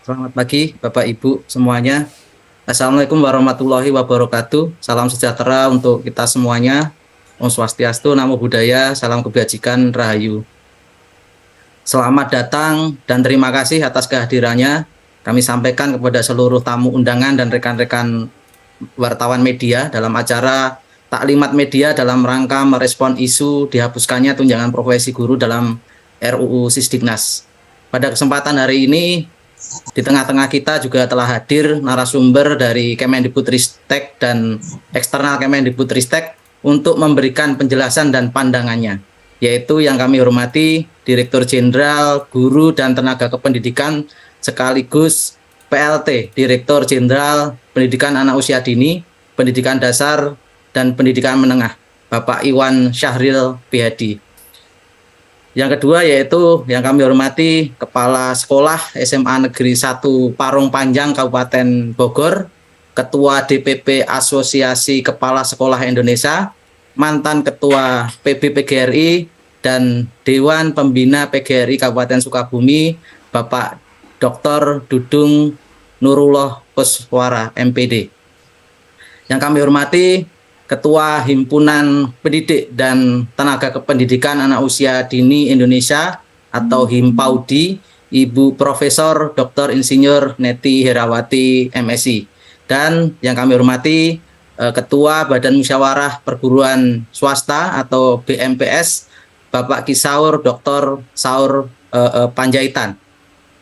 Selamat pagi, Bapak Ibu semuanya. Assalamualaikum warahmatullahi wabarakatuh. Salam sejahtera untuk kita semuanya. Om Swastiastu, Namo Buddhaya, Salam Kebajikan, Rahayu. Selamat datang dan terima kasih atas kehadirannya. Kami sampaikan kepada seluruh tamu undangan dan rekan-rekan wartawan media dalam acara Taklimat Media dalam rangka merespon isu dihapuskannya tunjangan profesi guru dalam RUU Sisdiknas. Pada kesempatan hari ini, di tengah-tengah kita juga telah hadir narasumber dari Kemendikbudristek dan eksternal Kemendikbudristek untuk memberikan penjelasan dan pandangannya, yaitu yang kami hormati Direktur Jenderal Guru dan Tenaga Kependidikan sekaligus PLT, Direktur Jenderal Pendidikan Anak Usia Dini, Pendidikan Dasar, dan Pendidikan Menengah, Bapak Iwan Syahril Bihadi. Yang kedua yaitu yang kami hormati Kepala Sekolah SMA Negeri 1 Parung Panjang Kabupaten Bogor, Ketua DPP Asosiasi Kepala Sekolah Indonesia, mantan Ketua PB PGRI, dan Dewan Pembina PGRI Kabupaten Sukabumi, Bapak Dr. Dudung Nurullah Kuswara, MPD. Yang kami hormati Ketua Himpunan Pendidik dan Tenaga Kependidikan Anak Usia Dini Indonesia atau HIMPAUDI, Ibu Profesor Dr. Insinyur Neti Herawati, MSI. Dan yang kami hormati Ketua Badan Musyawarah Perguruan Swasta atau BMPS, Bapak Kisaur Dr. Saur Panjaitan,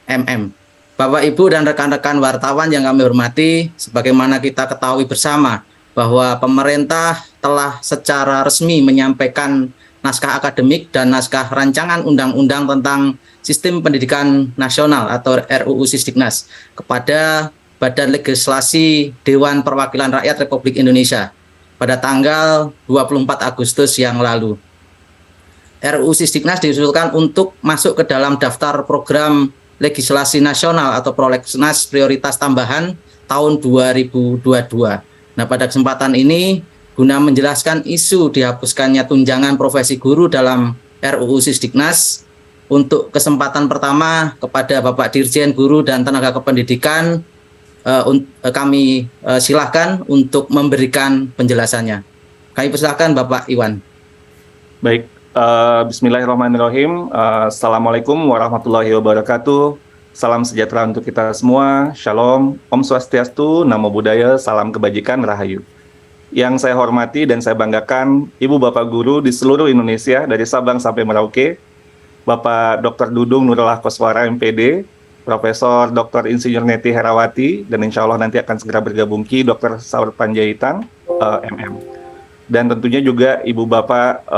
MM. Bapak, Ibu, dan rekan-rekan wartawan yang kami hormati, sebagaimana kita ketahui bersama bahwa pemerintah telah secara resmi menyampaikan naskah akademik dan naskah rancangan undang-undang tentang sistem pendidikan nasional atau RUU Sisdiknas kepada Badan Legislasi Dewan Perwakilan Rakyat Republik Indonesia pada tanggal 24 Agustus yang lalu. RUU Sisdiknas diusulkan untuk masuk ke dalam daftar program legislasi nasional atau prolegnas prioritas tambahan tahun 2022. Nah, pada kesempatan ini, guna menjelaskan isu dihapuskannya tunjangan profesi guru dalam RUU Sisdiknas, untuk kesempatan pertama kepada Bapak Dirjen Guru dan Tenaga Kependidikan, kami silahkan untuk memberikan penjelasannya. Kami persilahkan Bapak Iwan. Baik, Bismillahirrahmanirrahim. Assalamualaikum warahmatullahi wabarakatuh. Salam sejahtera untuk kita semua. Shalom, Om Swastiastu, Namo Buddhaya, Salam Kebajikan, Rahayu. Yang saya hormati dan saya banggakan Ibu Bapak Guru di seluruh Indonesia dari Sabang sampai Merauke, Bapak Dr. Dudung Nurullah Kuswara, MPD, Profesor Dr. Insinyur Neti Herawati, dan insya Allah nanti akan segera bergabung Ki Dr. Saur Panjaitan, MM. Dan tentunya juga Ibu Bapak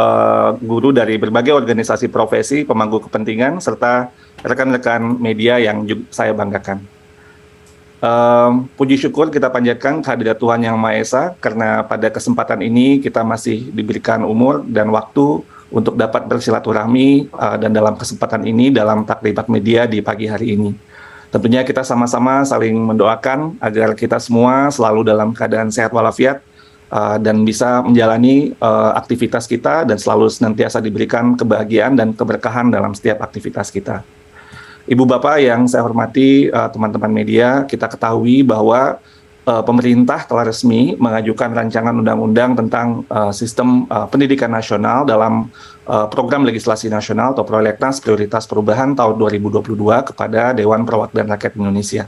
Guru dari berbagai organisasi profesi, pemangku kepentingan, serta rekan-rekan media yang juga saya banggakan. Puji syukur kita panjatkan kehadirat Tuhan Yang Maha Esa, karena pada kesempatan ini kita masih diberikan umur dan waktu untuk dapat bersilaturahmi, dan dalam kesempatan ini dalam taklimat media di pagi hari ini. Tentunya kita sama-sama saling mendoakan agar kita semua selalu dalam keadaan sehat walafiat, dan bisa menjalani aktivitas kita dan selalu senantiasa diberikan kebahagiaan dan keberkahan dalam setiap aktivitas kita. Ibu Bapak yang saya hormati, teman-teman media, kita ketahui bahwa pemerintah telah resmi mengajukan rancangan undang-undang tentang sistem pendidikan nasional dalam program legislasi nasional atau prolegnas prioritas perubahan tahun 2022 kepada Dewan Perwakilan Rakyat Indonesia.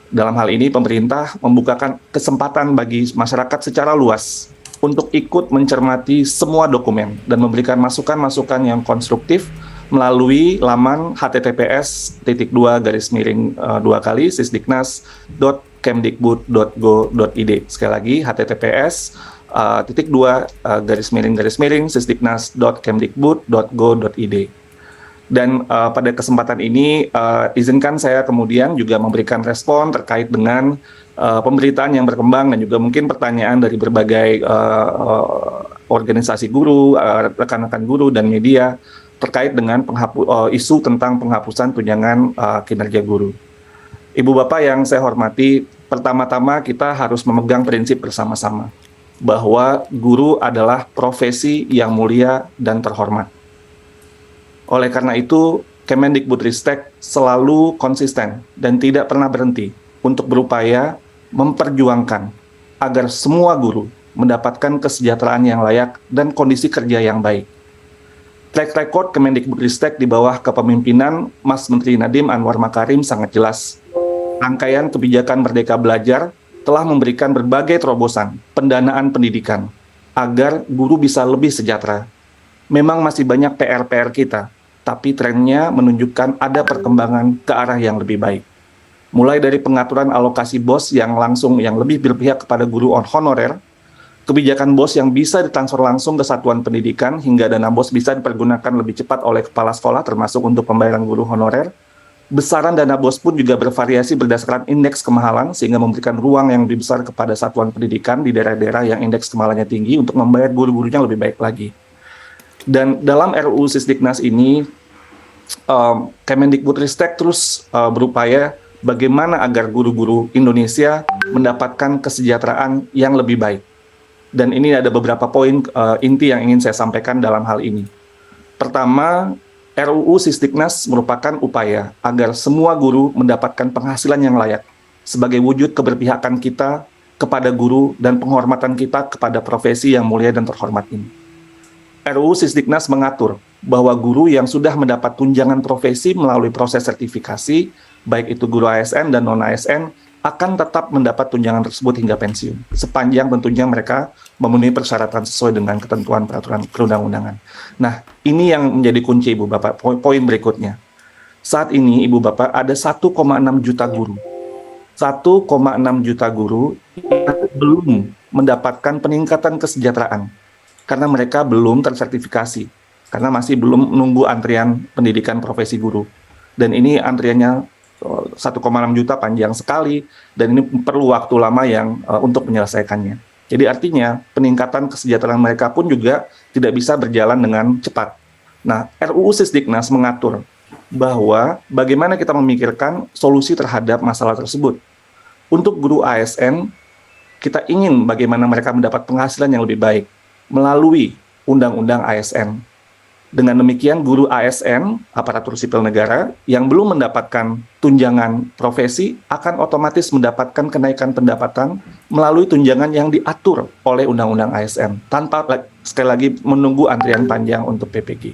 Dalam hal ini pemerintah membukakan kesempatan bagi masyarakat secara luas untuk ikut mencermati semua dokumen dan memberikan masukan-masukan yang konstruktif melalui laman https://sisdiknas.kemdikbud.go.id. Sekali lagi https://sisdiknas.kemdikbud.go.id. Dan pada kesempatan ini izinkan saya kemudian juga memberikan respon terkait dengan pemberitaan yang berkembang dan juga mungkin pertanyaan dari berbagai organisasi guru, rekan-rekan guru dan media terkait dengan isu tentang penghapusan tunjangan kinerja guru. Ibu Bapak yang saya hormati, pertama-tama kita harus memegang prinsip bersama-sama bahwa guru adalah profesi yang mulia dan terhormat. Oleh karena itu, Kemendikbudristek selalu konsisten dan tidak pernah berhenti untuk berupaya memperjuangkan agar semua guru mendapatkan kesejahteraan yang layak dan kondisi kerja yang baik. Track record Kemendikbudristek di bawah kepemimpinan Mas Menteri Nadiem Anwar Makarim sangat jelas. Rangkaian kebijakan Merdeka Belajar telah memberikan berbagai terobosan pendanaan pendidikan agar guru bisa lebih sejahtera. Memang masih banyak PR-PR kita, tapi trennya menunjukkan ada perkembangan ke arah yang lebih baik. Mulai dari pengaturan alokasi BOS yang lebih berpihak kepada guru honorer, kebijakan BOS yang bisa ditransfer langsung ke satuan pendidikan hingga dana BOS bisa dipergunakan lebih cepat oleh kepala sekolah termasuk untuk pembayaran guru honorer. Besaran dana BOS pun juga bervariasi berdasarkan indeks kemahalan sehingga memberikan ruang yang lebih besar kepada satuan pendidikan di daerah-daerah yang indeks kemahalannya tinggi untuk membayar guru-gurunya lebih baik lagi. Dan dalam RUU Sisdiknas ini, Kemendikbudristek terus berupaya bagaimana agar guru-guru Indonesia mendapatkan kesejahteraan yang lebih baik. Dan ini ada beberapa poin inti yang ingin saya sampaikan dalam hal ini. Pertama, RUU Sisdiknas merupakan upaya agar semua guru mendapatkan penghasilan yang layak sebagai wujud keberpihakan kita kepada guru dan penghormatan kita kepada profesi yang mulia dan terhormat ini. RUU Sisdiknas mengatur bahwa guru yang sudah mendapat tunjangan profesi melalui proses sertifikasi, baik itu guru ASN dan non-ASN, akan tetap mendapat tunjangan tersebut hingga pensiun, sepanjang tentunya mereka memenuhi persyaratan sesuai dengan ketentuan peraturan perundang-undangan. Nah, ini yang menjadi kunci Ibu Bapak, poin berikutnya. Saat ini Ibu Bapak ada 1,6 juta guru. 1,6 juta guru yang belum mendapatkan peningkatan kesejahteraan, karena mereka belum tersertifikasi, karena masih belum menunggu antrian pendidikan profesi guru. Dan ini antriannya 1,6 juta panjang sekali, dan ini perlu waktu lama yang untuk menyelesaikannya. Jadi artinya peningkatan kesejahteraan mereka pun juga tidak bisa berjalan dengan cepat. Nah, RUU Sisdiknas mengatur bahwa bagaimana kita memikirkan solusi terhadap masalah tersebut. Untuk guru ASN, kita ingin bagaimana mereka mendapat penghasilan yang lebih baik melalui Undang-Undang ASN. Dengan demikian, guru ASN, aparatur sipil negara, yang belum mendapatkan tunjangan profesi akan otomatis mendapatkan kenaikan pendapatan melalui tunjangan yang diatur oleh Undang-Undang ASN, tanpa sekali lagi menunggu antrian panjang untuk PPG.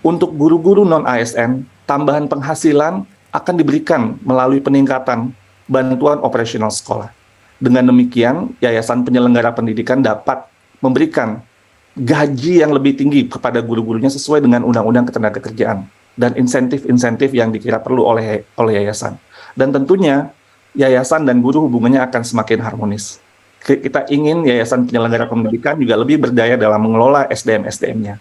Untuk guru-guru non-ASN, tambahan penghasilan akan diberikan melalui peningkatan bantuan operasional sekolah. Dengan demikian, Yayasan Penyelenggara Pendidikan dapat memberikan gaji yang lebih tinggi kepada guru-gurunya sesuai dengan Undang-Undang Ketenagakerjaan dan insentif-insentif yang dikira perlu oleh yayasan. Dan tentunya yayasan dan guru hubungannya akan semakin harmonis. Kita ingin Yayasan Penyelenggara Pendidikan juga lebih berdaya dalam mengelola SDM-SDM-nya.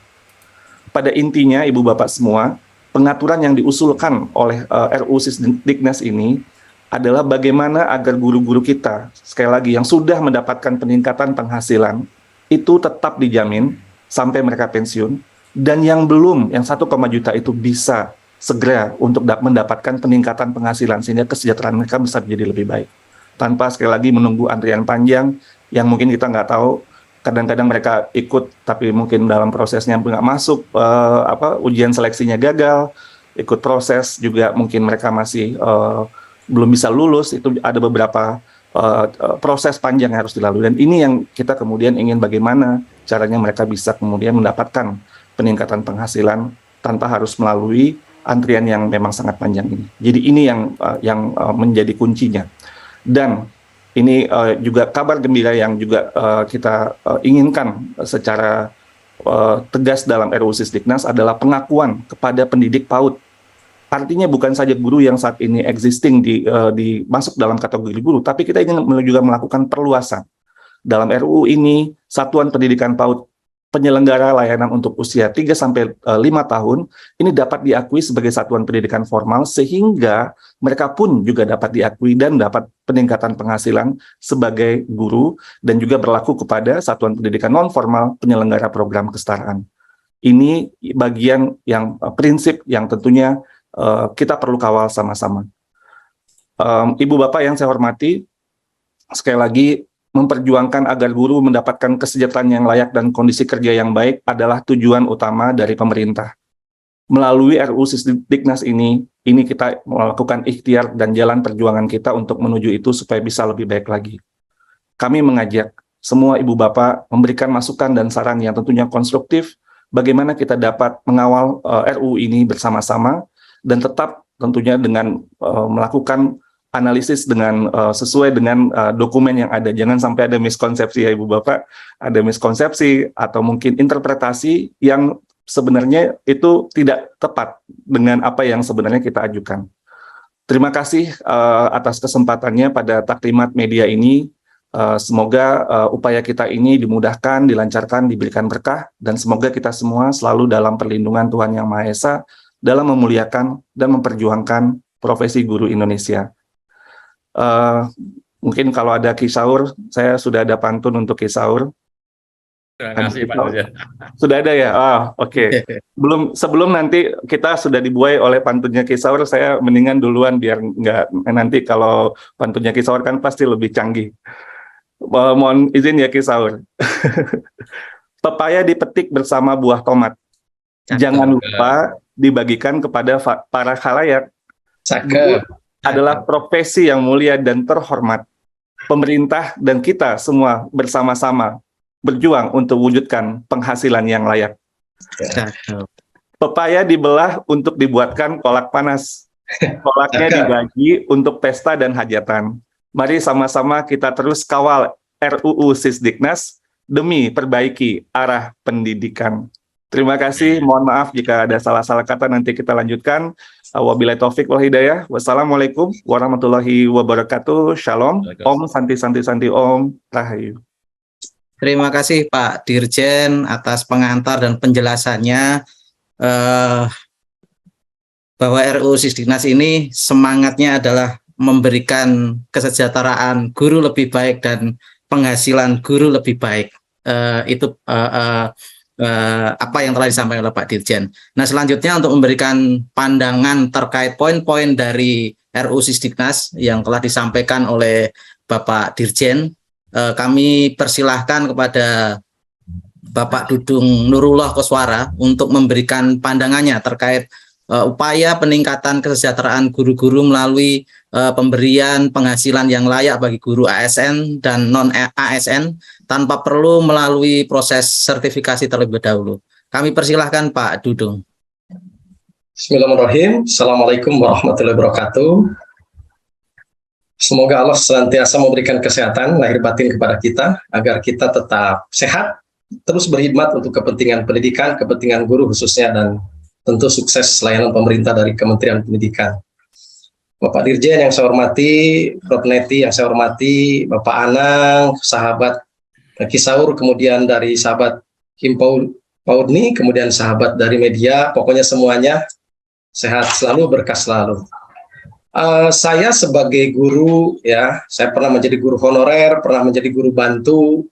Pada intinya, Ibu Bapak semua, pengaturan yang diusulkan oleh RUU Sisdiknas ini adalah bagaimana agar guru-guru kita, sekali lagi, yang sudah mendapatkan peningkatan penghasilan, itu tetap dijamin sampai mereka pensiun, dan yang belum, yang 1, juta itu bisa segera untuk mendapatkan peningkatan penghasilan sehingga kesejahteraan mereka bisa menjadi lebih baik. Tanpa sekali lagi menunggu antrian panjang yang mungkin kita nggak tahu, kadang-kadang mereka ikut tapi mungkin dalam prosesnya nggak masuk, ujian seleksinya gagal, ikut proses juga mungkin mereka masih belum bisa lulus, itu ada beberapa proses panjang yang harus dilalui, dan ini yang kita kemudian ingin bagaimana caranya mereka bisa kemudian mendapatkan peningkatan penghasilan tanpa harus melalui antrian yang memang sangat panjang ini. Jadi ini yang menjadi kuncinya. Dan ini juga kabar gembira yang juga kita inginkan secara tegas dalam RUU Sisdiknas adalah pengakuan kepada pendidik PAUD. Artinya bukan saja guru yang saat ini existing masuk dalam kategori guru, tapi kita ingin juga melakukan perluasan. Dalam RUU ini, Satuan Pendidikan PAUD penyelenggara layanan untuk usia 3-5 tahun ini dapat diakui sebagai satuan pendidikan formal, sehingga mereka pun juga dapat diakui dan dapat peningkatan penghasilan sebagai guru, dan juga berlaku kepada satuan pendidikan non-formal penyelenggara program kesetaraan. Ini bagian yang prinsip yang tentunya kita perlu kawal sama-sama. Ibu Bapak yang saya hormati, sekali lagi memperjuangkan agar guru mendapatkan kesejahteraan yang layak dan kondisi kerja yang baik adalah tujuan utama dari pemerintah. Melalui RUU Sisdiknas ini kita melakukan ikhtiar dan jalan perjuangan kita untuk menuju itu supaya bisa lebih baik lagi. Kami mengajak semua ibu bapak memberikan masukan dan saran yang tentunya konstruktif bagaimana kita dapat mengawal RUU ini bersama-sama dan tetap tentunya dengan melakukan analisis dengan sesuai dengan dokumen yang ada. Jangan sampai ada miskonsepsi ya ibu bapak, ada miskonsepsi atau mungkin interpretasi yang sebenarnya itu tidak tepat dengan apa yang sebenarnya kita ajukan. Terima kasih atas kesempatannya pada taklimat media ini. Semoga upaya kita ini dimudahkan, dilancarkan, diberikan berkah, dan semoga kita semua selalu dalam perlindungan Tuhan Yang Maha Esa dalam memuliakan dan memperjuangkan profesi guru Indonesia. Mungkin kalau ada kisaur, saya sudah ada pantun untuk kisaur. Terima kasih Pak Dirjen. Sudah ada ya? Oke. Sebelum nanti kita sudah dibuai oleh pantunnya Kisaur, saya mendingan duluan biar nggak nanti kalau pantunnya Kisaur kan pasti lebih canggih. Mohon izin ya Kisaur. Pepaya dipetik bersama buah tomat. Jangan lupa dibagikan kepada para khalayak. Cakep. Adalah profesi yang mulia dan terhormat. Pemerintah dan kita semua bersama-sama berjuang untuk wujudkan penghasilan yang layak. Pepaya dibelah untuk dibuatkan kolak panas. Kolaknya dibagi untuk pesta dan hajatan. Mari sama-sama kita terus kawal RUU Sisdiknas demi perbaiki arah pendidikan. Terima kasih, mohon maaf jika ada salah-salah kata, nanti kita lanjutkan. Wabillahi taufik wal hidayah. Wassalamualaikum warahmatullahi wabarakatuh. Shalom. Om Santi Santi Santi Om Rahayu. Terima kasih Pak Dirjen atas pengantar dan penjelasannya bahwa RUU Sisdiknas ini semangatnya adalah memberikan kesejahteraan guru lebih baik dan penghasilan guru lebih baik. Itu apa yang telah disampaikan oleh Pak Dirjen. Nah, selanjutnya untuk memberikan pandangan terkait poin-poin dari RUU Sisdiknas yang telah disampaikan oleh Bapak Dirjen, kami persilahkan kepada Bapak Dudung Nurullah Koswara untuk memberikan pandangannya terkait upaya peningkatan kesejahteraan guru-guru melalui pemberian penghasilan yang layak bagi guru ASN dan non-ASN tanpa perlu melalui proses sertifikasi terlebih dahulu. Kami persilahkan Pak Dudung. Bismillahirrahmanirrahim. Assalamualaikum warahmatullahi wabarakatuh. Semoga Allah senantiasa memberikan kesehatan lahir batin kepada kita agar kita tetap sehat, terus berkhidmat untuk kepentingan pendidikan, kepentingan guru khususnya, dan tentu sukses layanan pemerintah dari Kementerian Pendidikan. Bapak Dirjen yang saya hormati, Prof. Neti yang saya hormati, Bapak Anang, sahabat Kisaur, kemudian dari sahabat Kim Paudni, kemudian sahabat dari media, pokoknya semuanya sehat selalu, berkah selalu. Saya sebagai guru, ya, saya pernah menjadi guru honorer, pernah menjadi guru bantu,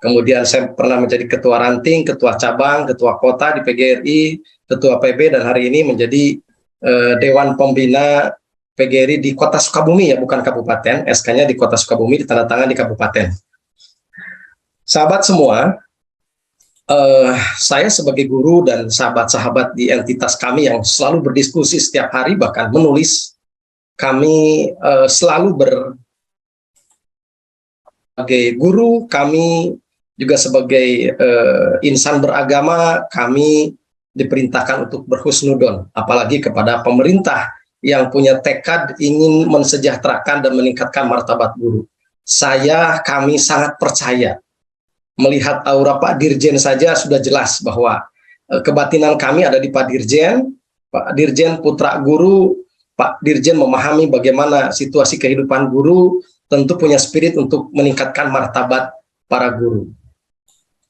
kemudian saya pernah menjadi ketua ranting, ketua cabang, ketua kota di PGRI, ketua PB, dan hari ini menjadi Dewan Pembina PGRI di Kota Sukabumi, ya, bukan kabupaten, SK-nya di Kota Sukabumi, ditandatangan di kabupaten. Sahabat semua, saya sebagai guru dan sahabat-sahabat di entitas kami yang selalu berdiskusi setiap hari, bahkan menulis, kami selalu sebagai guru, kami juga sebagai insan beragama, kami diperintahkan untuk berhusnudon, apalagi kepada pemerintah yang punya tekad ingin mensejahterakan dan meningkatkan martabat guru. Kami sangat percaya, melihat aura Pak Dirjen saja sudah jelas bahwa kebatinan kami ada di Pak Dirjen putra guru. Pak Dirjen memahami bagaimana situasi kehidupan guru, tentu punya spirit untuk meningkatkan martabat para guru.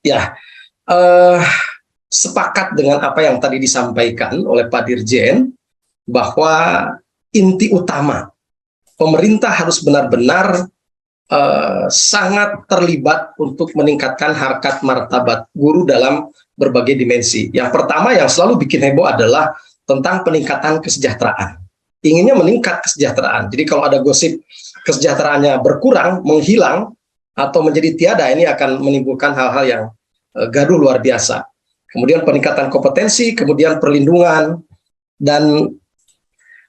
Ya, sepakat dengan apa yang tadi disampaikan oleh Pak Dirjen, bahwa inti utama pemerintah harus benar-benar sangat terlibat untuk meningkatkan harkat martabat guru dalam berbagai dimensi. Yang pertama yang selalu bikin heboh adalah tentang peningkatan kesejahteraan. Inginnya meningkat kesejahteraan. Jadi kalau ada gosip kesejahteraannya berkurang, menghilang, atau menjadi tiada, ini akan menimbulkan hal-hal yang gaduh luar biasa. Kemudian peningkatan kompetensi, kemudian perlindungan, Dan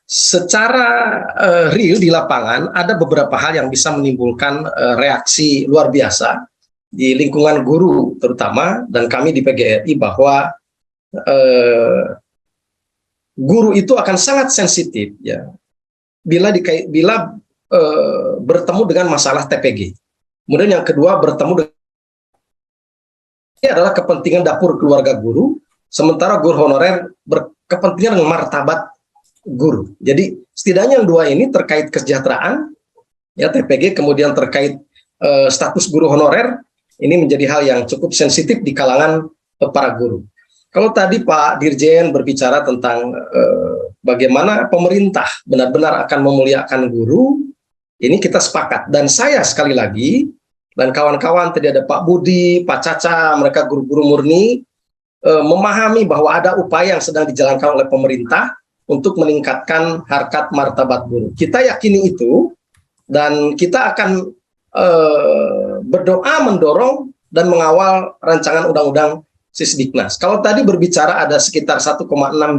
secara real di lapangan ada beberapa hal yang bisa menimbulkan reaksi luar biasa di lingkungan guru terutama, dan kami di PGRI, bahwa guru itu akan sangat sensitif ya bila bertemu dengan masalah TPG. Kemudian yang kedua, bertemu dengan ini adalah kepentingan dapur keluarga guru, sementara guru honorer berkepentingan dengan martabat guru. Jadi setidaknya yang dua ini terkait kesejahteraan ya TPG, kemudian terkait status guru honorer, ini menjadi hal yang cukup sensitif di kalangan para guru. Kalau tadi Pak Dirjen berbicara tentang bagaimana pemerintah benar-benar akan memuliakan guru, ini kita sepakat. Dan saya sekali lagi, dan kawan-kawan, tadi ada Pak Budi, Pak Caca, mereka guru-guru murni, memahami bahwa ada upaya yang sedang dijalankan oleh pemerintah untuk meningkatkan harkat martabat guru. Kita yakini itu, dan kita akan berdoa, mendorong, dan mengawal rancangan undang-undang Sisdiknas. Kalau tadi berbicara ada sekitar 1,6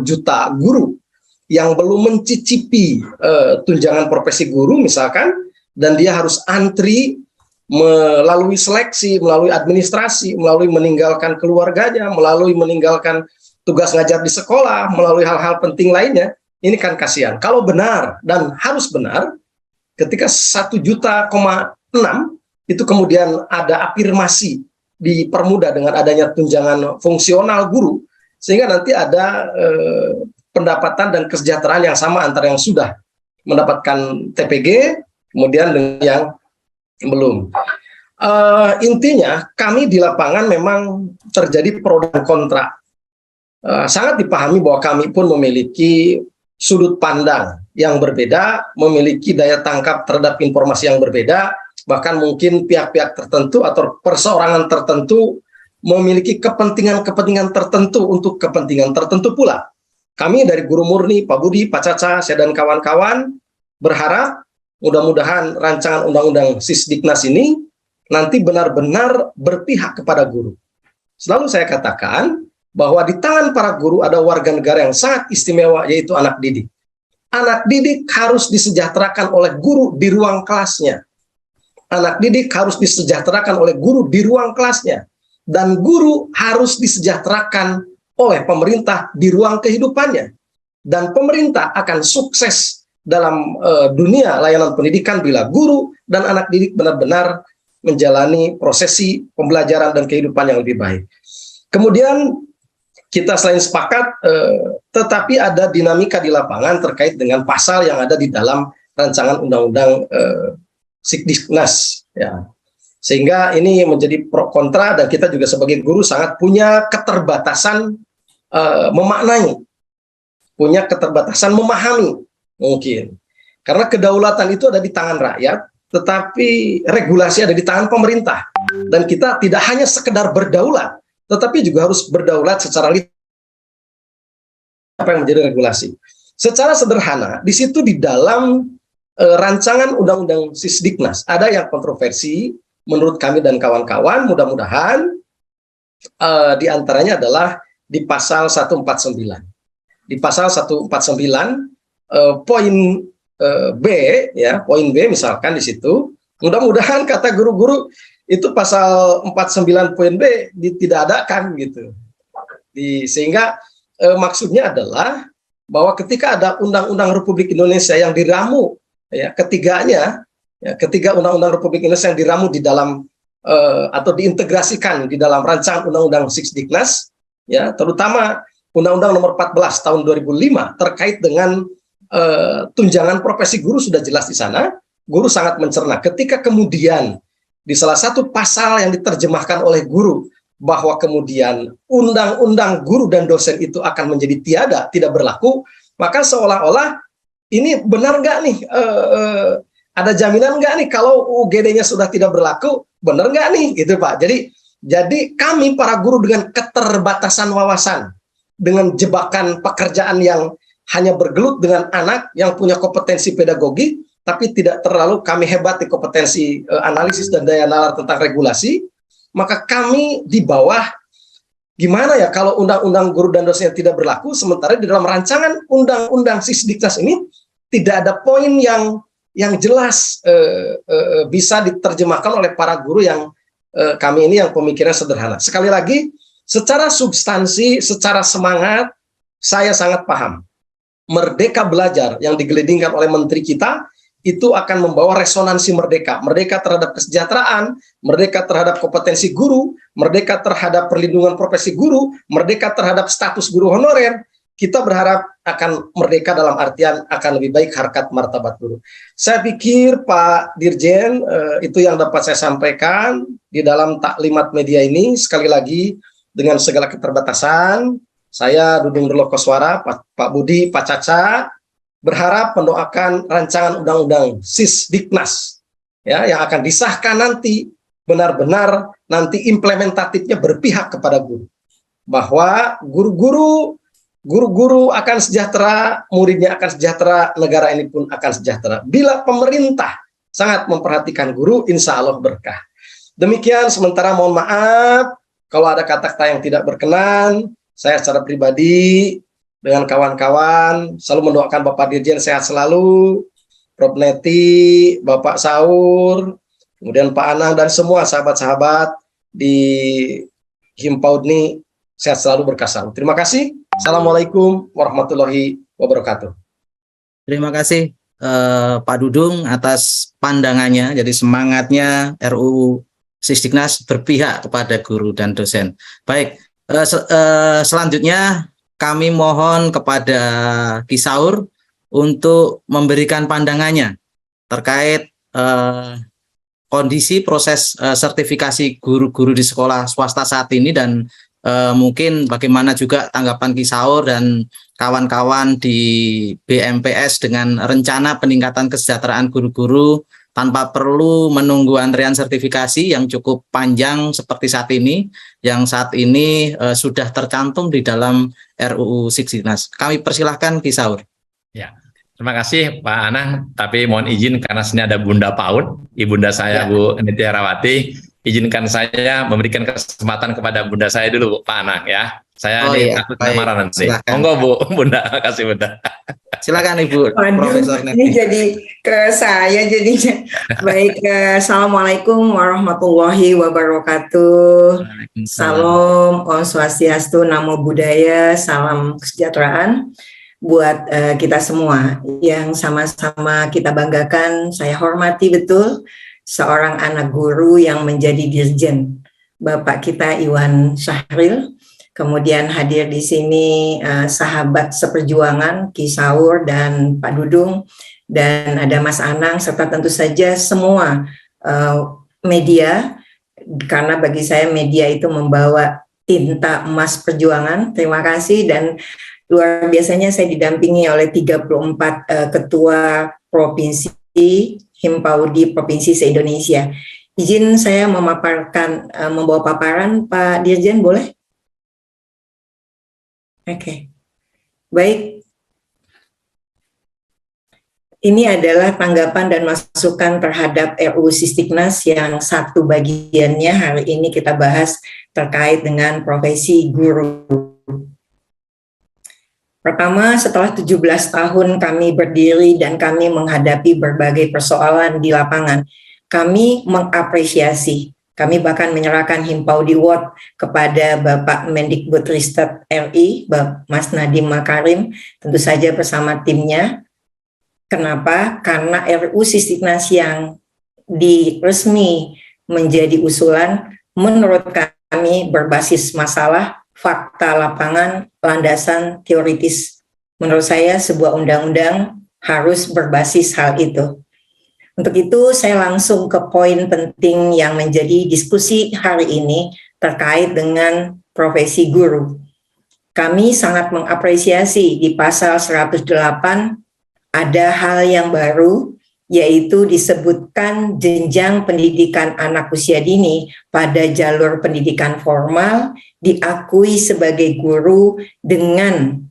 juta guru yang belum mencicipi tunjangan profesi guru misalkan, dan dia harus antri melalui seleksi, melalui administrasi, melalui meninggalkan keluarganya, melalui meninggalkan tugas ngajar di sekolah, melalui hal-hal penting lainnya. Ini kan kasihan. Kalau benar, dan harus benar, ketika 1,6 juta itu kemudian ada afirmasi dipermudah dengan adanya tunjangan fungsional guru, sehingga nanti ada pendapatan dan kesejahteraan yang sama antara yang sudah mendapatkan TPG, kemudian dengan yang belum. Intinya kami di lapangan memang terjadi pro dan kontra. Sangat dipahami bahwa kami pun memiliki sudut pandang yang berbeda, memiliki daya tangkap terhadap informasi yang berbeda, bahkan mungkin pihak-pihak tertentu atau perseorangan tertentu memiliki kepentingan-kepentingan tertentu untuk kepentingan tertentu pula. Kami dari Guru Murni, Pak Budi, Pak Caca, saya dan kawan-kawan berharap mudah-mudahan rancangan undang-undang Sisdiknas ini nanti benar-benar berpihak kepada guru. Selalu saya katakan bahwa di tangan para guru ada warga negara yang sangat istimewa, yaitu anak didik. Anak didik harus disejahterakan oleh guru di ruang kelasnya. Anak didik harus disejahterakan oleh guru di ruang kelasnya. Dan guru harus disejahterakan oleh pemerintah di ruang kehidupannya. Dan pemerintah akan sukses dalam dunia layanan pendidikan bila guru dan anak didik benar-benar menjalani prosesi pembelajaran dan kehidupan yang lebih baik. Kemudian kita selain sepakat, tetapi ada dinamika di lapangan terkait dengan pasal yang ada di dalam rancangan undang-undang Sisdiknas, ya. Sehingga ini menjadi pro kontra, dan kita juga sebagai guru sangat punya keterbatasan memaknai, punya keterbatasan memahami mungkin. Karena kedaulatan itu ada di tangan rakyat, tetapi regulasi ada di tangan pemerintah. Dan kita tidak hanya sekedar berdaulat, tetapi juga harus berdaulat secara apa yang menjadi regulasi. Secara sederhana, di situ di dalam rancangan undang-undang Sisdiknas ada yang kontroversi menurut kami dan kawan-kawan. Mudah-mudahan di antaranya adalah di pasal 149. Di pasal 149 poin B, ya, poin B misalkan di situ, mudah-mudahan kata guru-guru itu pasal 49 poin B tidak adakan gitu. Sehingga maksudnya adalah bahwa ketika ada Undang-Undang Republik Indonesia yang diramu, ya, ketiga Undang-Undang Republik Indonesia yang diramu di dalam atau diintegrasikan di dalam rancangan Undang-Undang Sisdiknas, ya, terutama Undang-Undang Nomor 14 tahun 2005 terkait dengan tunjangan profesi guru sudah jelas di sana. Guru sangat mencerna. Ketika kemudian di salah satu pasal yang diterjemahkan oleh guru bahwa kemudian undang-undang guru dan dosen itu akan menjadi tiada, tidak berlaku, maka seolah-olah ini benar nggak nih? Ada jaminan nggak nih kalau UGD-nya sudah tidak berlaku? Benar nggak nih, gitu Pak? Jadi kami para guru dengan keterbatasan wawasan, dengan jebakan pekerjaan yang hanya bergelut dengan anak yang punya kompetensi pedagogi, tapi tidak terlalu kami hebat di kompetensi analisis dan daya nalar tentang regulasi, maka kami di bawah gimana ya kalau undang-undang guru dan dosen tidak berlaku, sementara di dalam rancangan undang-undang Sisdiknas ini tidak ada poin yang jelas bisa diterjemahkan oleh para guru yang kami ini yang pemikiran sederhana. Sekali lagi, secara substansi, secara semangat, saya sangat paham. Merdeka belajar yang digelindingkan oleh menteri kita itu akan membawa resonansi merdeka terhadap kesejahteraan, merdeka terhadap kompetensi guru, merdeka terhadap perlindungan profesi guru, merdeka terhadap status guru honorer. Kita berharap akan merdeka dalam artian akan lebih baik harkat martabat guru. Saya pikir Pak Dirjen itu yang dapat saya sampaikan di dalam taklimat media ini. Sekali lagi dengan segala keterbatasan, saya Dudung Derlo Koswara, Pak Budi, Pak Caca, berharap mendoakan rancangan undang-undang Sisdiknas ya yang akan disahkan nanti benar-benar nanti implementatifnya berpihak kepada guru, bahwa guru-guru akan sejahtera, muridnya akan sejahtera, negara ini pun akan sejahtera. Bila pemerintah sangat memperhatikan guru, insya Allah berkah. Demikian, sementara mohon maaf kalau ada kata-kata yang tidak berkenan. Saya secara pribadi dengan kawan-kawan selalu mendoakan Bapak Dirjen sehat selalu, Prof. Neti, Bapak Saur, kemudian Pak Anang dan semua sahabat-sahabat di Himpaudni sehat selalu, berkah selalu. Terima kasih. Assalamualaikum warahmatullahi wabarakatuh. Terima kasih Pak Dudung atas pandangannya. Jadi semangatnya RUU Sisdiknas berpihak kepada guru dan dosen. Baik, selanjutnya kami mohon kepada Ki Saur untuk memberikan pandangannya terkait kondisi proses sertifikasi guru-guru di sekolah swasta saat ini, dan mungkin bagaimana juga tanggapan Ki Saur dan kawan-kawan di BMPS dengan rencana peningkatan kesejahteraan guru-guru tanpa perlu menunggu antrian sertifikasi yang cukup panjang seperti saat ini, yang saat ini sudah tercantum di dalam RUU Sisdiknas. Kami persilahkan Ki Saur. Ya, terima kasih Pak Anang. Tapi mohon izin karena sini ada Bunda PAUD, ibunda saya Bu Niti Rawati. Izinkan saya memberikan kesempatan kepada bunda saya dulu, Pak Anang ya. Saya takut marah nanti. Monggo Bu, Bunda, kasih Bunda. Silakan Ibu. Profesor Neti. Ini jadi ke saya jadinya. Baik, Assalamualaikum warahmatullahi wabarakatuh. Salam, Om Swastiastu, Namo Buddhaya, salam kesejahteraan buat kita semua yang sama-sama kita banggakan. Saya hormati betul seorang anak guru yang menjadi dirjen, Bapak kita Iwan Syahril. Kemudian hadir di sini sahabat seperjuangan Ki Saur dan Pak Dudung, dan ada Mas Anang, serta tentu saja semua media, karena bagi saya media itu membawa tinta emas perjuangan. Terima kasih, dan luar biasanya saya didampingi oleh 34 ketua provinsi Himpaudi provinsi se-Indonesia. Izin saya memaparkan, membawa paparan Pak Dirjen, boleh? Oke, baik. Ini adalah tanggapan dan masukan terhadap RUU Sisdiknas yang satu bagiannya hari ini kita bahas terkait dengan profesi guru. Pertama, setelah 17 tahun kami berdiri dan kami menghadapi berbagai persoalan di lapangan, kami mengapresiasi. Kami bahkan menyerahkan Himpaudi Award kepada Bapak Mendikbudristek RI, Mas Nadiem Makarim, tentu saja bersama timnya. Kenapa? Karena RUU Sisdiknas yang resmi menjadi usulan, menurut kami berbasis masalah, fakta lapangan, landasan teoritis. Menurut saya sebuah undang-undang harus berbasis hal itu. Untuk itu saya langsung ke poin penting yang menjadi diskusi hari ini terkait dengan profesi guru. Kami sangat mengapresiasi di pasal 108 ada hal yang baru, yaitu disebutkan jenjang pendidikan anak usia dini pada jalur pendidikan formal diakui sebagai guru dengan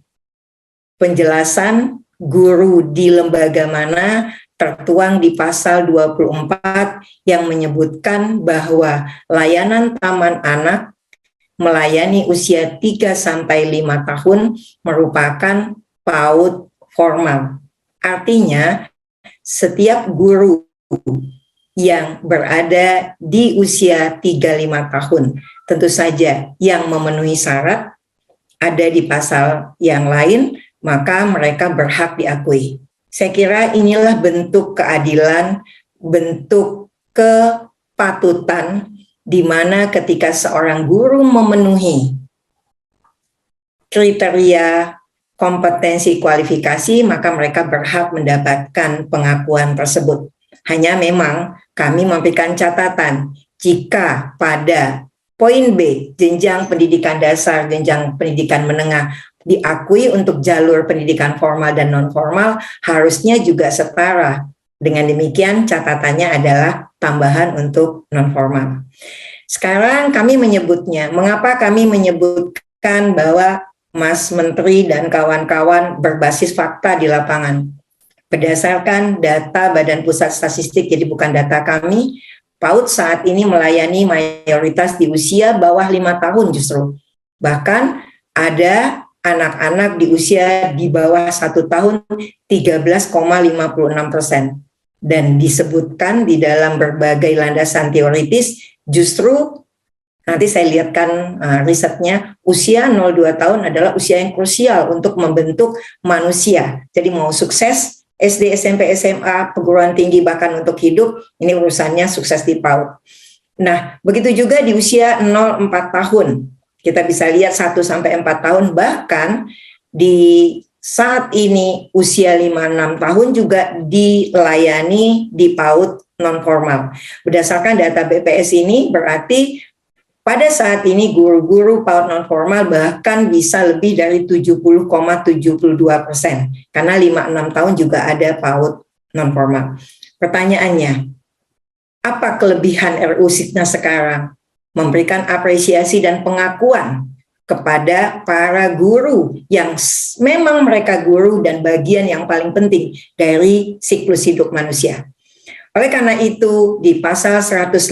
penjelasan guru di lembaga mana tertuang di pasal 24 yang menyebutkan bahwa layanan taman anak melayani usia 3 sampai 5 tahun merupakan PAUD formal. Artinya, setiap guru yang berada di usia 3-5 tahun, tentu saja yang memenuhi syarat ada di pasal yang lain, maka mereka berhak diakui. Saya kira inilah bentuk keadilan, bentuk kepatutan, di mana ketika seorang guru memenuhi kriteria kompetensi kualifikasi, maka mereka berhak mendapatkan pengakuan tersebut. Hanya memang kami memberikan catatan, jika pada poin B, jenjang pendidikan dasar, jenjang pendidikan menengah, diakui untuk jalur pendidikan formal dan non-formal, harusnya juga setara. Dengan demikian, catatannya adalah tambahan untuk non-formal. Sekarang kami menyebutnya, mengapa kami menyebutkan bahwa Mas Menteri dan kawan-kawan berbasis fakta di lapangan. Berdasarkan data Badan Pusat Statistik, jadi bukan data kami, PAUD saat ini melayani mayoritas di usia bawah 5 tahun justru. Bahkan ada anak-anak di usia di bawah 1 tahun 13,56%. Dan disebutkan di dalam berbagai landasan teoritis, justru nanti saya lihatkan risetnya, usia 0-2 tahun adalah usia yang krusial untuk membentuk manusia. Jadi mau sukses, SD, SMP, SMA, perguruan tinggi, bahkan untuk hidup, ini urusannya sukses di PAUD. Nah, begitu juga di usia 0-4 tahun. Kita bisa lihat 1-4 tahun, bahkan di saat ini usia 5-6 tahun juga dilayani di PAUD non-formal. Berdasarkan data BPS ini berarti pada saat ini guru-guru PAUD non-formal bahkan bisa lebih dari 70,72%. Karena 5-6 tahun juga ada PAUD non-formal. Pertanyaannya, apa kelebihan RUU Siknas sekarang? Memberikan apresiasi dan pengakuan kepada para guru yang memang mereka guru dan bagian yang paling penting dari siklus hidup manusia. Oleh karena itu, di pasal 105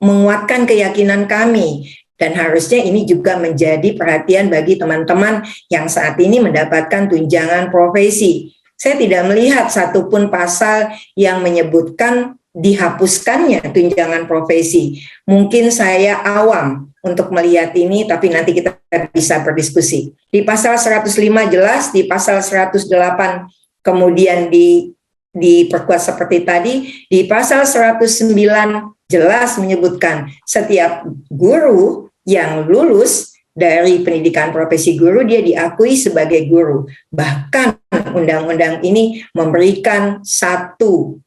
menguatkan keyakinan kami, dan harusnya ini juga menjadi perhatian bagi teman-teman yang saat ini mendapatkan tunjangan profesi. Saya tidak melihat satupun pasal yang menyebutkan dihapuskannya tunjangan profesi. Mungkin saya awam untuk melihat ini, tapi nanti kita bisa berdiskusi. Di pasal 105 jelas, di pasal 108 kemudian diperkuat seperti tadi, di pasal 109 jelas menyebutkan setiap guru yang lulus dari pendidikan profesi guru, dia diakui sebagai guru. Bahkan undang-undang ini memberikan satu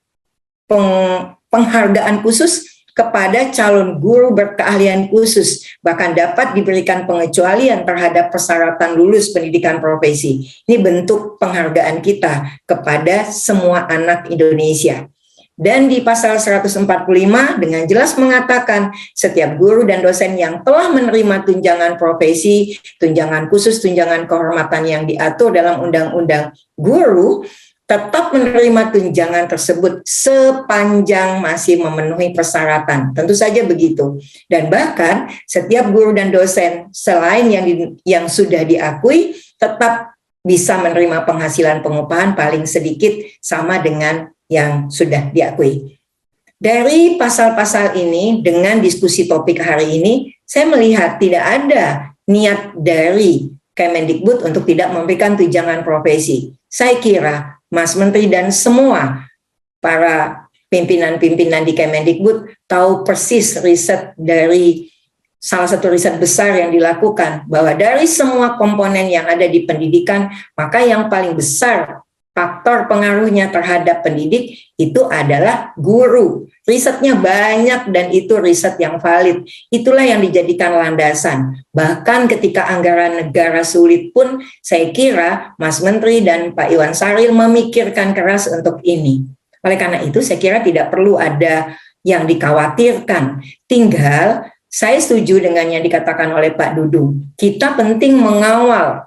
penghargaan khusus kepada calon guru berkeahlian khusus, bahkan dapat diberikan pengecualian terhadap persyaratan lulus pendidikan profesi. Ini bentuk penghargaan kita kepada semua anak Indonesia. Dan di pasal 145 dengan jelas mengatakan setiap guru dan dosen yang telah menerima tunjangan profesi, tunjangan khusus, tunjangan kehormatan yang diatur dalam Undang-Undang Guru, tetap menerima tunjangan tersebut sepanjang masih memenuhi persyaratan. Tentu saja begitu. Dan bahkan setiap guru dan dosen selain yang sudah diakui tetap bisa menerima penghasilan pengupahan paling sedikit sama dengan yang sudah diakui. Dari pasal-pasal ini dengan diskusi topik hari ini, saya melihat tidak ada niat dari Kemendikbud untuk tidak memberikan tunjangan profesi. Saya kira Mas Menteri dan semua para pimpinan-pimpinan di Kemendikbud tahu persis riset dari salah satu riset besar yang dilakukan, bahwa dari semua komponen yang ada di pendidikan, maka yang paling besar faktor pengaruhnya terhadap pendidik itu adalah guru. Risetnya banyak dan itu riset yang valid. Itulah yang dijadikan landasan. Bahkan ketika anggaran negara sulit pun, saya kira Mas Menteri dan Pak Iwan Saril memikirkan keras untuk ini. Oleh karena itu saya kira tidak perlu ada yang dikhawatirkan. Tinggal saya setuju dengan yang dikatakan oleh Pak Dudung. Kita penting mengawal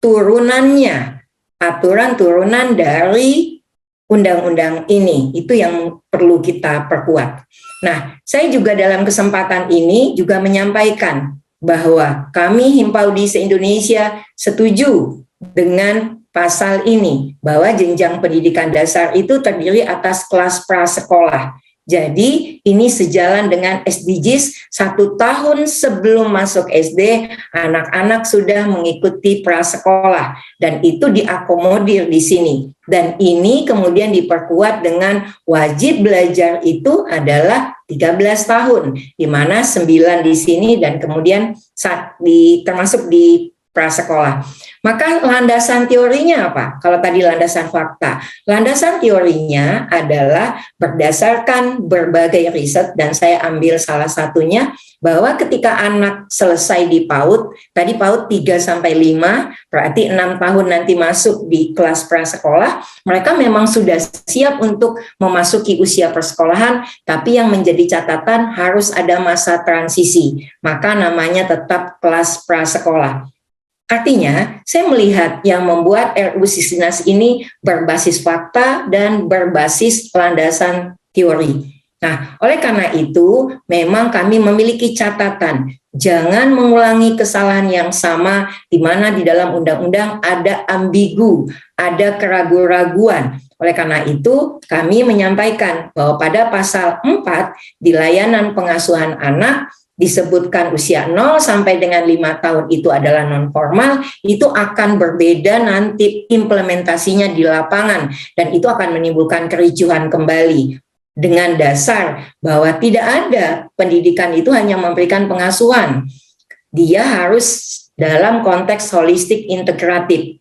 turunannya, aturan turunan dari undang-undang ini. Itu yang perlu kita perkuat. Nah, saya juga dalam kesempatan ini juga menyampaikan bahwa kami Himpaudi se-Indonesia setuju dengan pasal ini, bahwa jenjang pendidikan dasar itu terdiri atas kelas prasekolah. Jadi ini sejalan dengan SDGs, 1 tahun sebelum masuk SD, anak-anak sudah mengikuti prasekolah dan itu diakomodir di sini. Dan ini kemudian diperkuat dengan wajib belajar itu adalah 13 tahun, di mana 9 di sini dan kemudian termasuk di prasekolah. Maka landasan teorinya apa? Kalau tadi landasan fakta, landasan teorinya adalah berdasarkan berbagai riset dan saya ambil salah satunya bahwa ketika anak selesai di PAUD, tadi PAUD 3 sampai 5, berarti 6 tahun nanti masuk di kelas prasekolah, mereka memang sudah siap untuk memasuki usia persekolahan, tapi yang menjadi catatan harus ada masa transisi, maka namanya tetap kelas prasekolah. Artinya, saya melihat yang membuat RUU Sisdiknas ini berbasis fakta dan berbasis landasan teori. Nah, oleh karena itu, memang kami memiliki catatan, jangan mengulangi kesalahan yang sama di mana di dalam undang-undang ada ambigu, ada keraguan-raguan. Oleh karena itu, kami menyampaikan bahwa pada pasal 4 di layanan pengasuhan anak, disebutkan usia 0 sampai dengan 5 tahun itu adalah non formal, itu akan berbeda nanti implementasinya di lapangan dan itu akan menimbulkan kericuhan kembali dengan dasar bahwa tidak ada pendidikan itu hanya memberikan pengasuhan. Dia harus dalam konteks holistik integratif.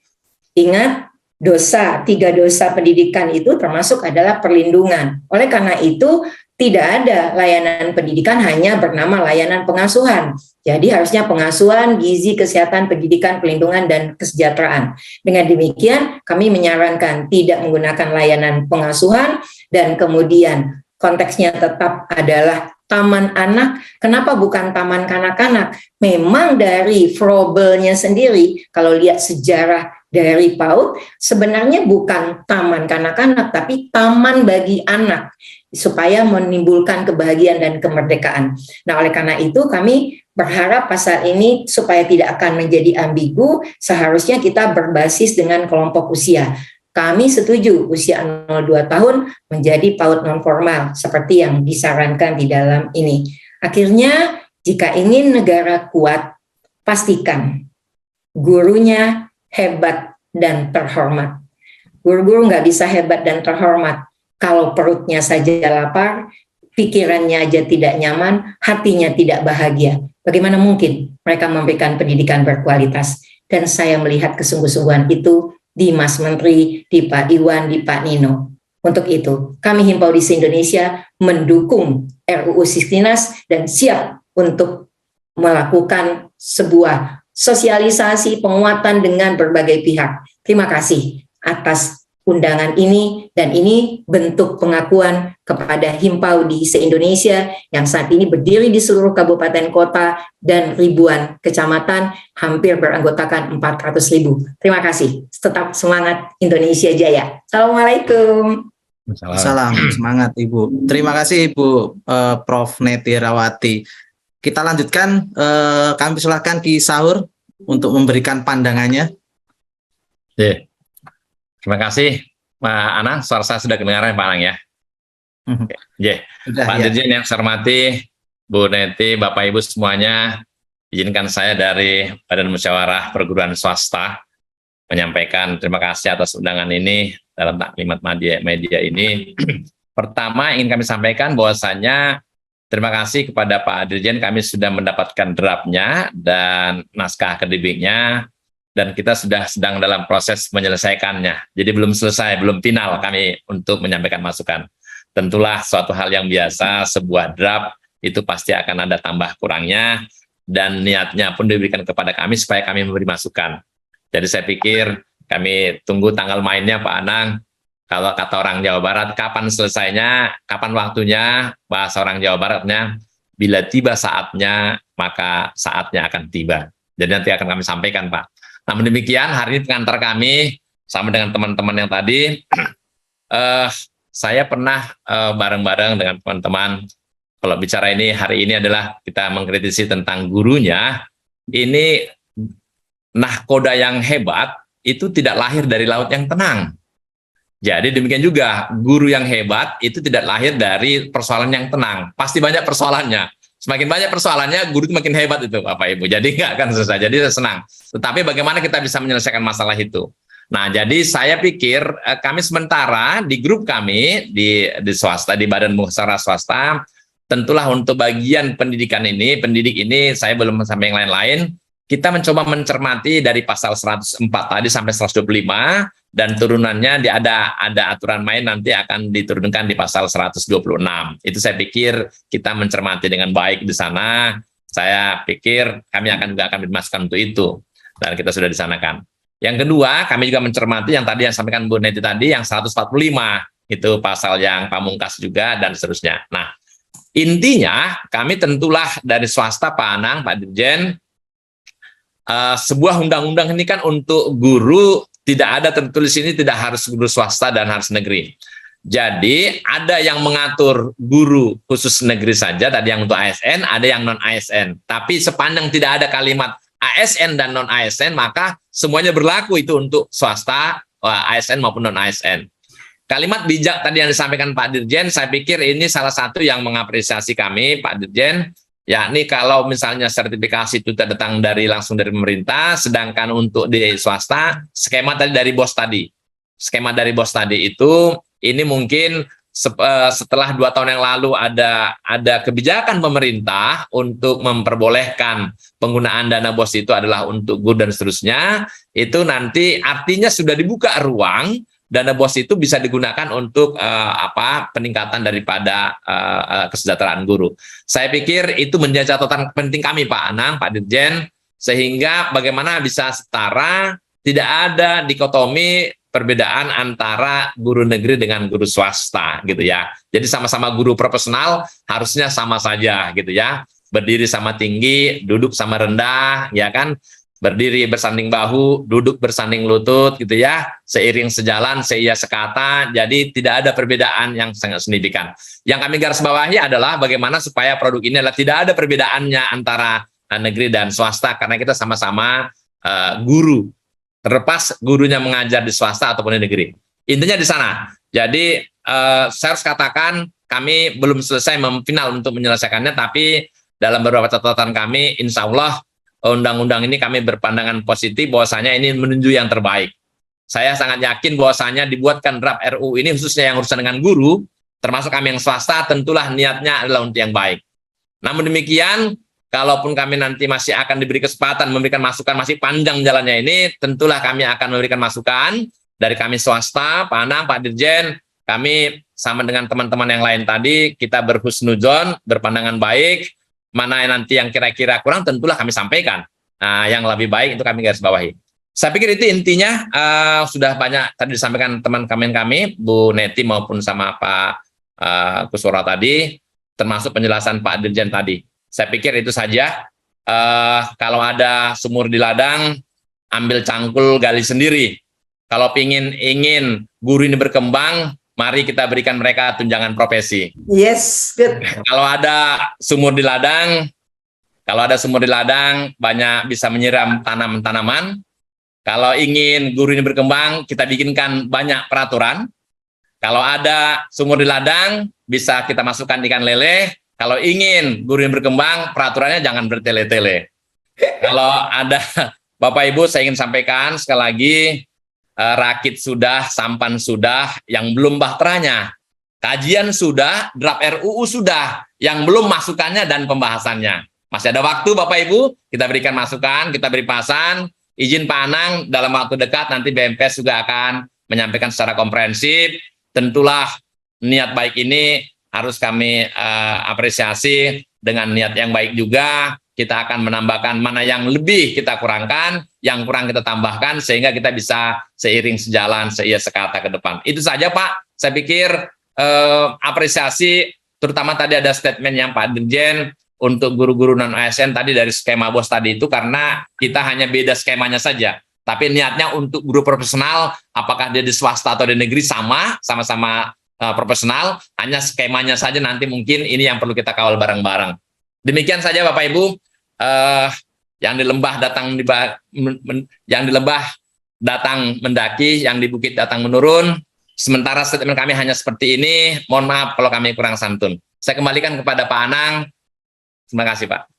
Ingat, 3 dosa pendidikan itu termasuk adalah perlindungan. Oleh karena itu, tidak ada layanan pendidikan hanya bernama layanan pengasuhan. Jadi harusnya pengasuhan, gizi, kesehatan, pendidikan, perlindungan, dan kesejahteraan. Dengan demikian, kami menyarankan tidak menggunakan layanan pengasuhan dan kemudian konteksnya tetap adalah taman anak. Kenapa bukan taman kanak-kanak? Memang dari Froebelnya sendiri, kalau lihat sejarah dari PAUD, sebenarnya bukan taman kanak-kanak, tapi taman bagi anak, supaya menimbulkan kebahagiaan dan kemerdekaan. Nah, oleh karena itu kami berharap pasal ini supaya tidak akan menjadi ambigu, seharusnya kita berbasis dengan kelompok usia. Kami setuju usia 0-2 tahun menjadi PAUD non formal, seperti yang disarankan di dalam ini. Akhirnya, jika ingin negara kuat, pastikan gurunya hebat dan terhormat. Guru-guru nggak bisa hebat dan terhormat kalau perutnya saja lapar, pikirannya aja tidak nyaman, hatinya tidak bahagia. Bagaimana mungkin mereka memberikan pendidikan berkualitas? Dan saya melihat kesungguh-sungguhan itu di Mas Menteri, di Pak Iwan, di Pak Nino. Untuk itu, kami Himpaudi se-Indonesia mendukung RUU Sisdiknas dan siap untuk melakukan sebuah sosialisasi penguatan dengan berbagai pihak. Terima kasih atas undangan ini, dan ini bentuk pengakuan kepada Himpaudi se-Indonesia yang saat ini berdiri di seluruh kabupaten kota dan ribuan kecamatan, hampir beranggotakan 400.000. Terima kasih. Tetap semangat Indonesia Jaya. Assalamualaikum. Salam semangat Ibu. Terima kasih Ibu Prof. Neti Rawati. Kita lanjutkan, kami silakan Ki Sahur untuk memberikan pandangannya. Yeah. Terima kasih, Pak Anang. Suara saya sudah kedengaran, Pak Anang ya. Yeah. Pak Dirjen yang saya hormati, Bu Neti, Bapak Ibu semuanya, izinkan saya dari Badan Musyawarah Perguruan Swasta menyampaikan terima kasih atas undangan ini dalam taklimat media ini. Pertama ingin kami sampaikan bahwasanya terima kasih kepada Pak Dirjen, kami sudah mendapatkan draftnya dan naskah akademiknya, dan kita sudah sedang dalam proses menyelesaikannya. Jadi belum selesai, belum final kami untuk menyampaikan masukan. Tentulah suatu hal yang biasa, sebuah draft itu pasti akan ada tambah kurangnya, dan niatnya pun diberikan kepada kami supaya kami memberi masukan. Jadi saya pikir kami tunggu tanggal mainnya Pak Anang. Kalau kata orang Jawa Barat, kapan selesainya, kapan waktunya, bahasa orang Jawa Baratnya, bila tiba saatnya, maka saatnya akan tiba. Jadi nanti akan kami sampaikan, Pak. Namun demikian, hari ini pengantar kami, sama dengan teman-teman yang tadi, saya pernah bareng-bareng dengan teman-teman, kalau bicara ini, hari ini adalah kita mengkritisi tentang gurunya, ini nahkoda yang hebat itu tidak lahir dari laut yang tenang. Jadi demikian juga guru yang hebat itu tidak lahir dari persoalan yang tenang. Pasti banyak persoalannya. Semakin banyak persoalannya, guru itu makin hebat itu Bapak Ibu. Jadi nggak akan selesai. Jadi saya senang. Tetapi bagaimana kita bisa menyelesaikan masalah itu? Nah, jadi saya pikir kami sementara di grup kami di swasta, di Badan Muhasabah Swasta, tentulah untuk bagian pendidikan ini, pendidik ini saya belum sampai yang lain-lain. Kita mencoba mencermati dari pasal 104 tadi sampai 125 dan turunannya ada aturan main nanti akan diturunkan di pasal 126. Itu saya pikir kita mencermati dengan baik di sana. Saya pikir kami akan dimasukkan untuk itu dan kita sudah disanakan. Yang kedua, kami juga mencermati yang tadi yang sampaikan Bu Neti tadi yang 145 itu pasal yang pamungkas juga dan seterusnya. Nah, intinya kami tentulah dari swasta Pak Anang, Pak Dirjen, sebuah undang-undang ini kan untuk guru tidak ada tertulis ini tidak harus guru swasta dan harus negeri. Jadi ada yang mengatur guru khusus negeri saja tadi yang untuk ASN, ada yang non ASN. Tapi sepanjang tidak ada kalimat ASN dan non ASN maka semuanya berlaku itu untuk swasta, ASN maupun non ASN. Kalimat bijak tadi yang disampaikan Pak Dirjen, saya pikir ini salah satu yang mengapresiasi kami Pak Dirjen. Yakni kalau misalnya sertifikasi itu datang langsung dari pemerintah, sedangkan untuk di swasta, skema dari bos tadi itu, ini mungkin setelah 2 tahun yang lalu ada kebijakan pemerintah untuk memperbolehkan penggunaan dana bos itu adalah untuk guru dan seterusnya, itu nanti artinya sudah dibuka ruang dana bos itu bisa digunakan untuk peningkatan daripada kesejahteraan guru. Saya pikir itu menjadi catatan penting kami Pak Anang, Pak Dirjen, sehingga bagaimana bisa setara, tidak ada dikotomi perbedaan antara guru negeri dengan guru swasta gitu ya. Jadi sama-sama guru profesional harusnya sama saja gitu ya. Berdiri sama tinggi, duduk sama rendah, ya kan? Berdiri bersanding bahu, duduk bersanding lutut gitu ya, seiring sejalan, seia sekata, jadi tidak ada perbedaan yang sangat signifikan. Yang kami garis bawahi adalah bagaimana supaya produk ini adalah tidak ada perbedaannya antara negeri dan swasta, karena kita sama-sama guru, terlepas gurunya mengajar di swasta ataupun di negeri. Intinya di sana. Jadi saya harus katakan kami belum selesai final untuk menyelesaikannya, tapi dalam beberapa catatan kami, insya Allah undang-undang ini kami berpandangan positif bahwasanya ini menuju yang terbaik. Saya sangat yakin bahwasanya dibuatkan draft RU ini khususnya yang urusan dengan guru, termasuk kami yang swasta, tentulah niatnya adalah untuk yang baik. Namun demikian, kalaupun kami nanti masih akan diberi kesempatan memberikan masukan, masih panjang jalannya ini, tentulah kami akan memberikan masukan dari kami swasta, Pak Anang, Pak Dirjen, kami sama dengan teman-teman yang lain tadi, kita berhusnuzon, berpandangan baik, mana nanti yang kira-kira kurang tentulah kami sampaikan. Nah, yang lebih baik itu kami garis bawahi. Saya pikir itu intinya sudah banyak tadi disampaikan teman kami, Bu Neti maupun sama Pak Kuswara tadi, termasuk penjelasan Pak Dirjen tadi. Saya pikir itu saja. Kalau ada sumur di ladang, ambil cangkul gali sendiri. Kalau ingin guru ini berkembang, mari kita berikan mereka tunjangan profesi. Yes, good. Kalau ada sumur di ladang, banyak bisa menyiram tanaman-tanaman. Kalau ingin guru ini berkembang, kita bikinkan banyak peraturan. Kalau ada sumur di ladang, bisa kita masukkan ikan lele. Kalau ingin guru ini berkembang, peraturannya jangan bertele-tele. Kalau ada, Bapak Ibu, saya ingin sampaikan sekali lagi, rakit sudah, sampan sudah, yang belum bahteranya. Kajian sudah, draft RUU sudah, yang belum masukannya dan pembahasannya. Masih ada waktu Bapak Ibu, kita berikan masukan, kita beri pasan, izin Pak Anang, dalam waktu dekat nanti BMPS juga akan menyampaikan secara komprehensif. Tentulah niat baik ini harus kami apresiasi, dengan niat yang baik juga, kita akan menambahkan mana yang lebih kita kurangkan, yang kurang kita tambahkan, sehingga kita bisa seiring sejalan, seia sekata ke depan. Itu saja Pak, saya pikir apresiasi, terutama tadi ada statement yang Pak Dirjen, untuk guru-guru non-ASN tadi dari skema bos tadi itu, karena kita hanya beda skemanya saja. Tapi niatnya untuk guru profesional, apakah dia di swasta atau di negeri sama-sama profesional, hanya skemanya saja nanti mungkin ini yang perlu kita kawal bareng-bareng. Demikian saja Bapak Ibu. yang di lembah yang di lembah datang mendaki, yang di bukit datang menurun. Sementara statement kami hanya seperti ini. Mohon maaf kalau kami kurang santun. Saya kembalikan kepada Pak Anang. Terima kasih, Pak.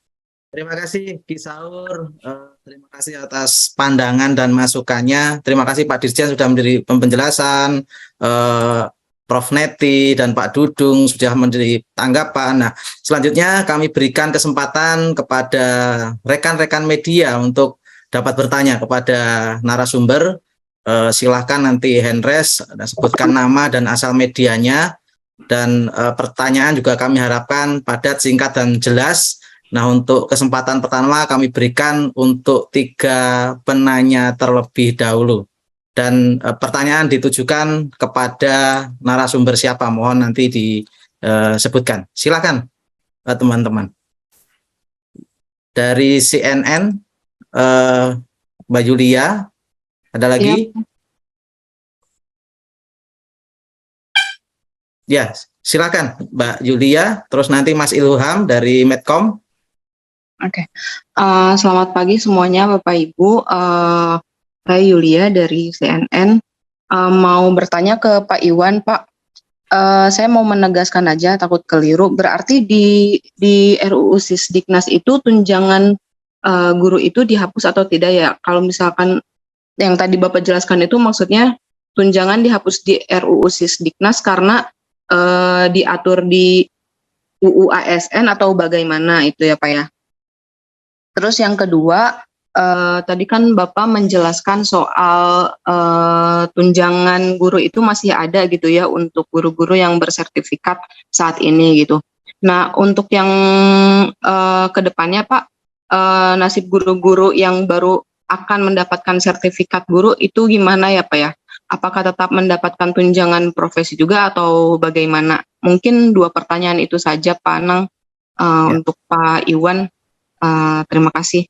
Terima kasih Ki Saur. Terima kasih atas pandangan dan masukannya. Terima kasih Pak Dirjen sudah memberi penjelasan. Prof Neti dan Pak Dudung sudah memberi tanggapan. Nah, selanjutnya kami berikan kesempatan kepada rekan-rekan media untuk dapat bertanya kepada narasumber. Silahkan nanti hand raise, sebutkan nama dan asal medianya. Dan pertanyaan juga kami harapkan padat, singkat, dan jelas. Nah, untuk kesempatan pertama kami berikan untuk 3 penanya terlebih dahulu. Dan pertanyaan ditujukan kepada narasumber siapa, mohon nanti disebutkan. Silakan teman-teman. Dari CNN, Mbak Yulia, ada lagi? Ya, silakan Mbak Yulia, terus nanti Mas Ilham dari Medcom. Oke. Selamat pagi semuanya Bapak Ibu. Saya Yulia dari CNN. Mau bertanya ke Pak Iwan, Pak. Saya mau menegaskan aja, takut keliru. Berarti di RUU Sisdiknas itu tunjangan guru itu dihapus atau tidak ya? Kalau misalkan yang tadi Bapak jelaskan itu maksudnya tunjangan dihapus di RUU Sisdiknas karena diatur di UU ASN atau bagaimana itu ya Pak ya? Terus yang kedua, tadi kan Bapak menjelaskan soal tunjangan guru itu masih ada gitu ya untuk guru-guru yang bersertifikat saat ini gitu. Nah, untuk yang kedepannya Pak, nasib guru-guru yang baru akan mendapatkan sertifikat guru itu gimana ya Pak ya? Apakah tetap mendapatkan tunjangan profesi juga atau bagaimana? Mungkin 2 pertanyaan itu saja Pak Anang. Untuk Pak Iwan, terima kasih.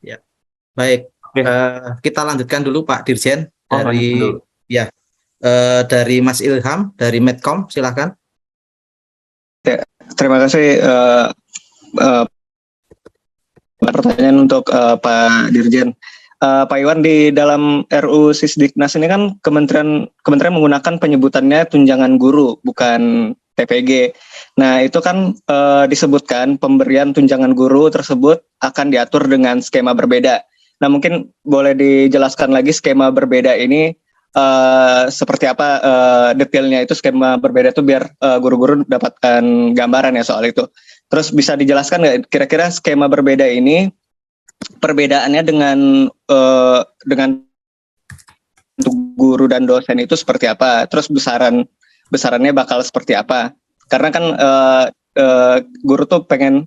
Ya, baik. Kita lanjutkan dulu Pak Dirjen dari dari Mas Ilham dari Medcom, silakan. Ya, terima kasih. Pertanyaan untuk Pak Dirjen. Pak Iwan, di dalam RUU Sisdiknas ini kan kementerian menggunakan penyebutannya tunjangan guru, bukan TPG. Nah, itu kan disebutkan pemberian tunjangan guru tersebut akan diatur dengan skema berbeda. Nah, mungkin boleh dijelaskan lagi skema berbeda ini seperti apa detailnya itu skema berbeda itu biar guru-guru dapatkan gambaran ya soal itu. Terus bisa dijelaskan nggak kira-kira skema berbeda ini perbedaannya dengan untuk guru dan dosen itu seperti apa? Terus besarannya bakal seperti apa? Karena kan guru tuh pengen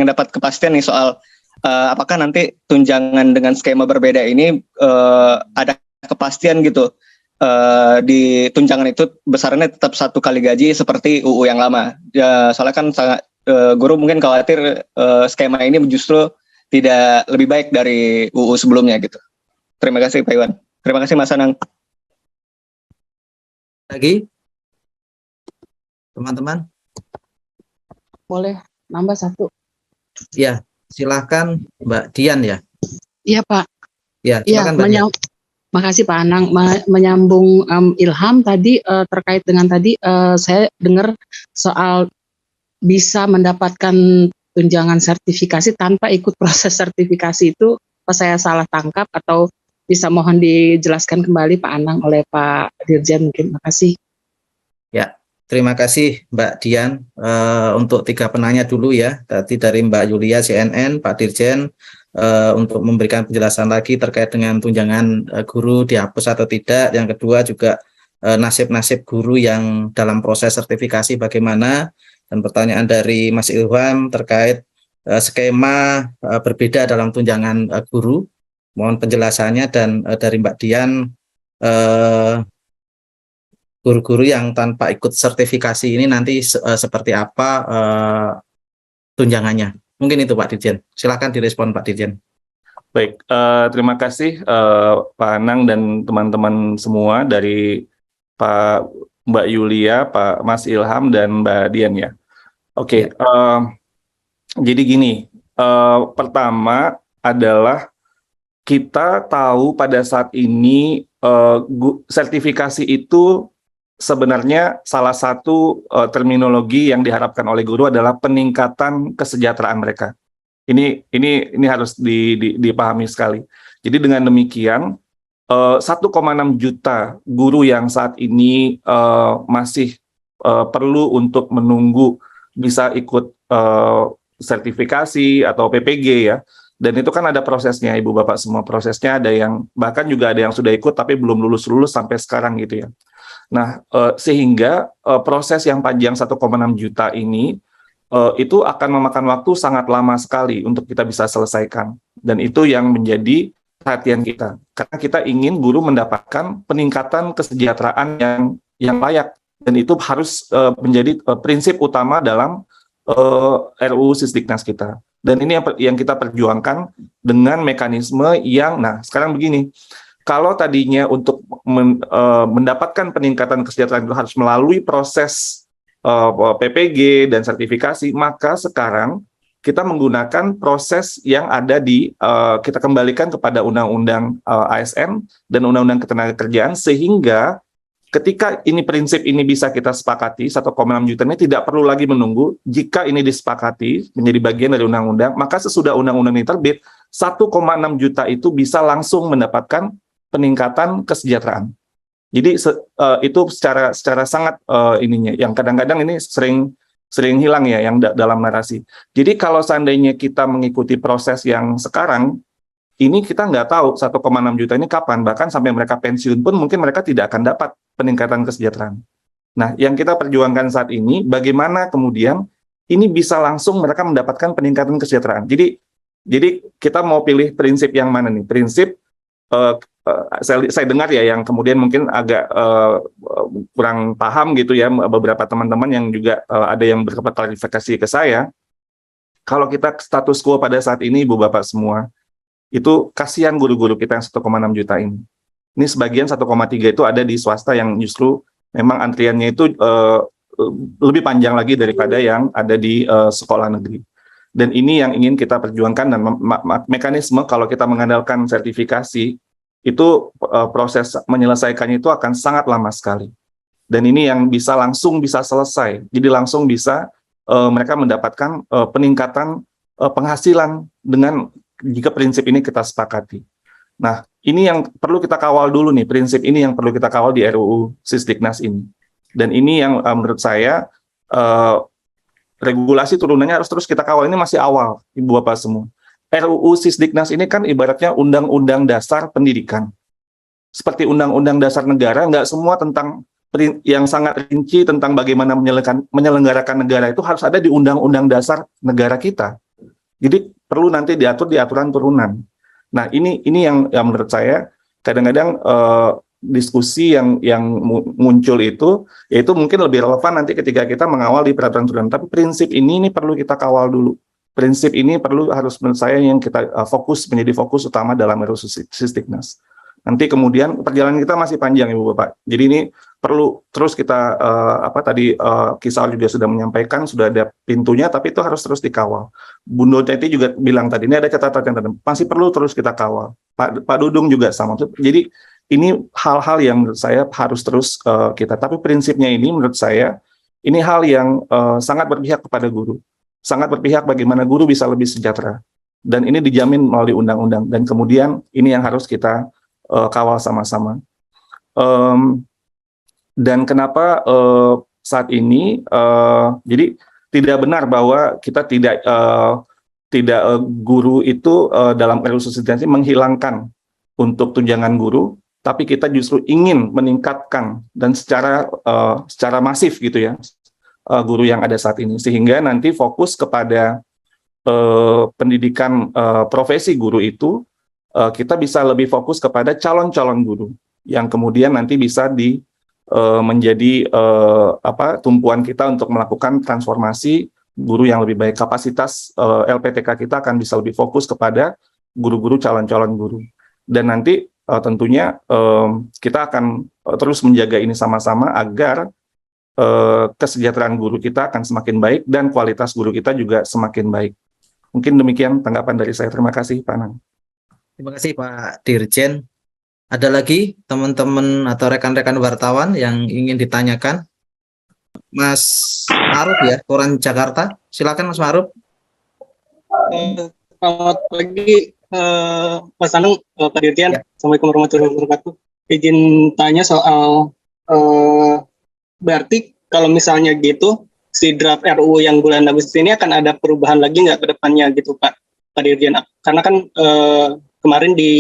dapat kepastian nih soal apakah nanti tunjangan dengan skema berbeda ini ada kepastian gitu di tunjangan itu besarannya tetap 1 kali gaji seperti UU yang lama. Ya, soalnya kan guru mungkin khawatir skema ini justru tidak lebih baik dari UU sebelumnya gitu. Terima kasih Pak Iwan. Terima kasih Mas Anang. Lagi teman-teman? Boleh nambah 1? Ya, silakan Mbak Dian ya. Iya Pak. Ya, silakan Mbak Dian. Makasih Pak Anang. Menyambung Ilham tadi terkait dengan tadi saya dengar soal bisa mendapatkan tunjangan sertifikasi tanpa ikut proses sertifikasi itu, apa saya salah tangkap atau bisa mohon dijelaskan kembali Pak Anang oleh Pak Dirjen mungkin. Makasih. Ya, terima kasih Mbak Dian. Untuk 3 penanya dulu ya, tadi dari Mbak Yulia CNN, Pak Dirjen, untuk memberikan penjelasan lagi terkait dengan tunjangan guru dihapus atau tidak. Yang kedua juga nasib-nasib guru yang dalam proses sertifikasi bagaimana. Dan pertanyaan dari Mas Ilham terkait skema berbeda dalam tunjangan guru. Mohon penjelasannya. Dan dari Mbak Dian, guru-guru yang tanpa ikut sertifikasi ini nanti seperti apa tunjangannya. Mungkin itu Pak Dirjen. Silakan direspon Pak Dirjen. Baik, terima kasih Pak Anang dan teman-teman semua dari Mbak Yulia, Mas Ilham, dan Mbak Dian ya. Oke, jadi gini, Pertama adalah kita tahu pada saat ini sertifikasi itu sebenarnya salah satu terminologi yang diharapkan oleh guru adalah peningkatan kesejahteraan mereka. Ini harus dipahami sekali. Jadi dengan demikian 1,6 juta guru yang saat ini masih perlu untuk menunggu bisa ikut sertifikasi atau PPG ya. Dan itu kan ada prosesnya, Ibu Bapak semua. Prosesnya ada yang, bahkan juga ada yang sudah ikut tapi belum lulus-lulus sampai sekarang gitu ya. Nah, sehingga proses yang panjang 1,6 juta ini, itu akan memakan waktu sangat lama sekali untuk kita bisa selesaikan. Dan itu yang menjadi perhatian kita. Karena kita ingin guru mendapatkan peningkatan kesejahteraan yang layak. Dan itu harus menjadi prinsip utama dalam RUU Sisdiknas kita. Dan ini yang kita perjuangkan dengan mekanisme yang, nah sekarang begini, kalau tadinya untuk mendapatkan peningkatan kesejahteraan itu harus melalui proses PPG dan sertifikasi, maka sekarang kita menggunakan proses yang ada kita kembalikan kepada Undang-Undang ASN dan Undang-Undang Ketenagakerjaan, sehingga ketika ini prinsip ini bisa kita sepakati, 1,6 juta ini tidak perlu lagi menunggu. Jika ini disepakati menjadi bagian dari undang-undang, maka sesudah undang-undang ini terbit, 1,6 juta itu bisa langsung mendapatkan peningkatan kesejahteraan. Jadi itu secara sangat ininya, yang kadang-kadang ini sering hilang ya, yang dalam narasi. Jadi kalau seandainya kita mengikuti proses yang sekarang, ini kita nggak tahu 1,6 juta ini kapan, bahkan sampai mereka pensiun pun mungkin mereka tidak akan dapat peningkatan kesejahteraan. Nah, yang kita perjuangkan saat ini, bagaimana kemudian ini bisa langsung mereka mendapatkan peningkatan kesejahteraan. Jadi kita mau pilih prinsip yang mana nih? Prinsip, saya dengar ya, yang kemudian mungkin agak kurang paham gitu ya, beberapa teman-teman yang juga ada yang berklarifikasi ke saya, kalau kita status quo pada saat ini, Ibu Bapak semua, itu kasihan guru-guru kita yang 1,6 juta ini. Ini sebagian 1,3 itu ada di swasta yang justru memang antriannya itu lebih panjang lagi daripada yang ada di sekolah negeri. Dan ini yang ingin kita perjuangkan, dan mekanisme kalau kita mengandalkan sertifikasi, itu proses menyelesaikannya itu akan sangat lama sekali. Dan ini yang bisa selesai. Jadi langsung bisa mereka mendapatkan peningkatan penghasilan dengan jika prinsip ini kita sepakati. Nah, ini yang perlu kita kawal dulu nih, prinsip ini yang perlu kita kawal di RUU Sisdiknas ini. Dan ini yang menurut saya regulasi turunannya harus terus kita kawal. Ini masih awal, Ibu Bapak semua. RUU Sisdiknas ini kan ibaratnya undang-undang dasar pendidikan. Seperti undang-undang dasar negara, nggak semua tentang yang sangat rinci tentang bagaimana menyelenggarakan negara itu harus ada di undang-undang dasar negara kita. Jadi perlu nanti diatur di aturan turunan. Nah, ini yang menurut saya kadang-kadang diskusi yang muncul itu, yaitu mungkin lebih relevan nanti ketika kita mengawal di peraturan turunan. Tapi prinsip ini perlu kita kawal dulu. Prinsip ini harus menurut saya yang kita menjadi fokus utama dalam RUU Sisdiknas. Nanti kemudian perjalanan kita masih panjang, Ibu Bapak. Jadi ini perlu terus kita Kisah juga sudah menyampaikan, sudah ada pintunya, tapi itu harus terus dikawal. Bunda Teti juga bilang tadi, ini ada catatan masih perlu terus kita kawal. Pak Dudung juga sama. Jadi ini hal-hal yang menurut saya harus terus kita. Tapi prinsipnya ini menurut saya ini hal yang sangat berpihak kepada guru, sangat berpihak bagaimana guru bisa lebih sejahtera. Dan ini dijamin melalui undang-undang. Dan kemudian ini yang harus kita kawal sama-sama. Dan kenapa saat ini jadi tidak benar bahwa kita tidak guru itu dalam RUU Sisdiknas menghilangkan untuk tunjangan guru, tapi kita justru ingin meningkatkan dan secara masif gitu ya guru yang ada saat ini, sehingga nanti fokus kepada pendidikan profesi guru itu. Kita bisa lebih fokus kepada calon-calon guru yang kemudian nanti bisa menjadi tumpuan kita untuk melakukan transformasi guru yang lebih baik. Kapasitas LPTK kita akan bisa lebih fokus kepada guru-guru calon-calon guru. Dan nanti tentunya kita akan terus menjaga ini sama-sama agar kesejahteraan guru kita akan semakin baik dan kualitas guru kita juga semakin baik. Mungkin demikian tanggapan dari saya. Terima kasih, Pak Anang. Terima kasih Pak Dirjen. Ada lagi teman-teman atau rekan-rekan wartawan yang ingin ditanyakan? Mas Maruf ya, Koran Jakarta. Silakan Mas Maruf. Selamat pagi, Mas Anung, Pak Dirjen. Ya. Assalamualaikum warahmatullahi wabarakatuh. Izin tanya soal berarti kalau misalnya gitu, si draft RUU yang bulan Agustus ini akan ada perubahan lagi nggak ke depannya gitu, Pak Dirjen? Karena kan kemarin di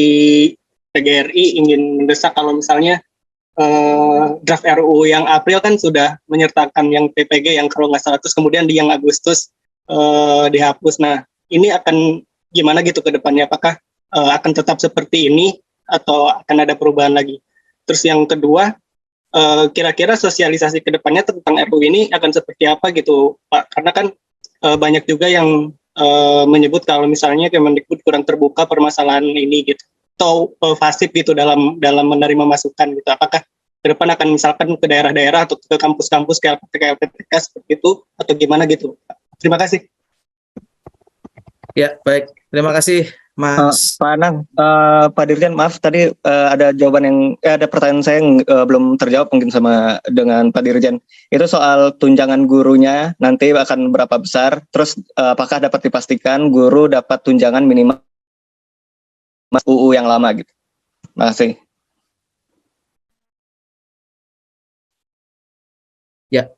PGRI ingin mendesak kalau misalnya draft RUU yang April kan sudah menyertakan yang PPG yang kalau nggak salah, terus kemudian di yang Agustus dihapus. Nah, ini akan gimana gitu ke depannya? Apakah akan tetap seperti ini atau akan ada perubahan lagi? Terus yang kedua, kira-kira sosialisasi ke depannya tentang RUU ini akan seperti apa gitu, Pak? Karena kan banyak juga yang menyebut kalau misalnya Kemendikbud kurang terbuka permasalahan ini gitu, atau pasif gitu dalam menerima masukan gitu. Apakah ke depan akan misalkan ke daerah-daerah atau ke kampus-kampus ke LPTK seperti itu atau gimana gitu? Terima kasih. Ya, baik. Terima kasih Mas. Pak Anang, Pak Dirjen, maaf tadi ada jawaban yang ada pertanyaan saya yang belum terjawab mungkin sama dengan Pak Dirjen. Itu soal tunjangan gurunya nanti akan berapa besar, terus apakah dapat dipastikan guru dapat tunjangan minimal UU yang lama gitu. Terima kasih. Ya,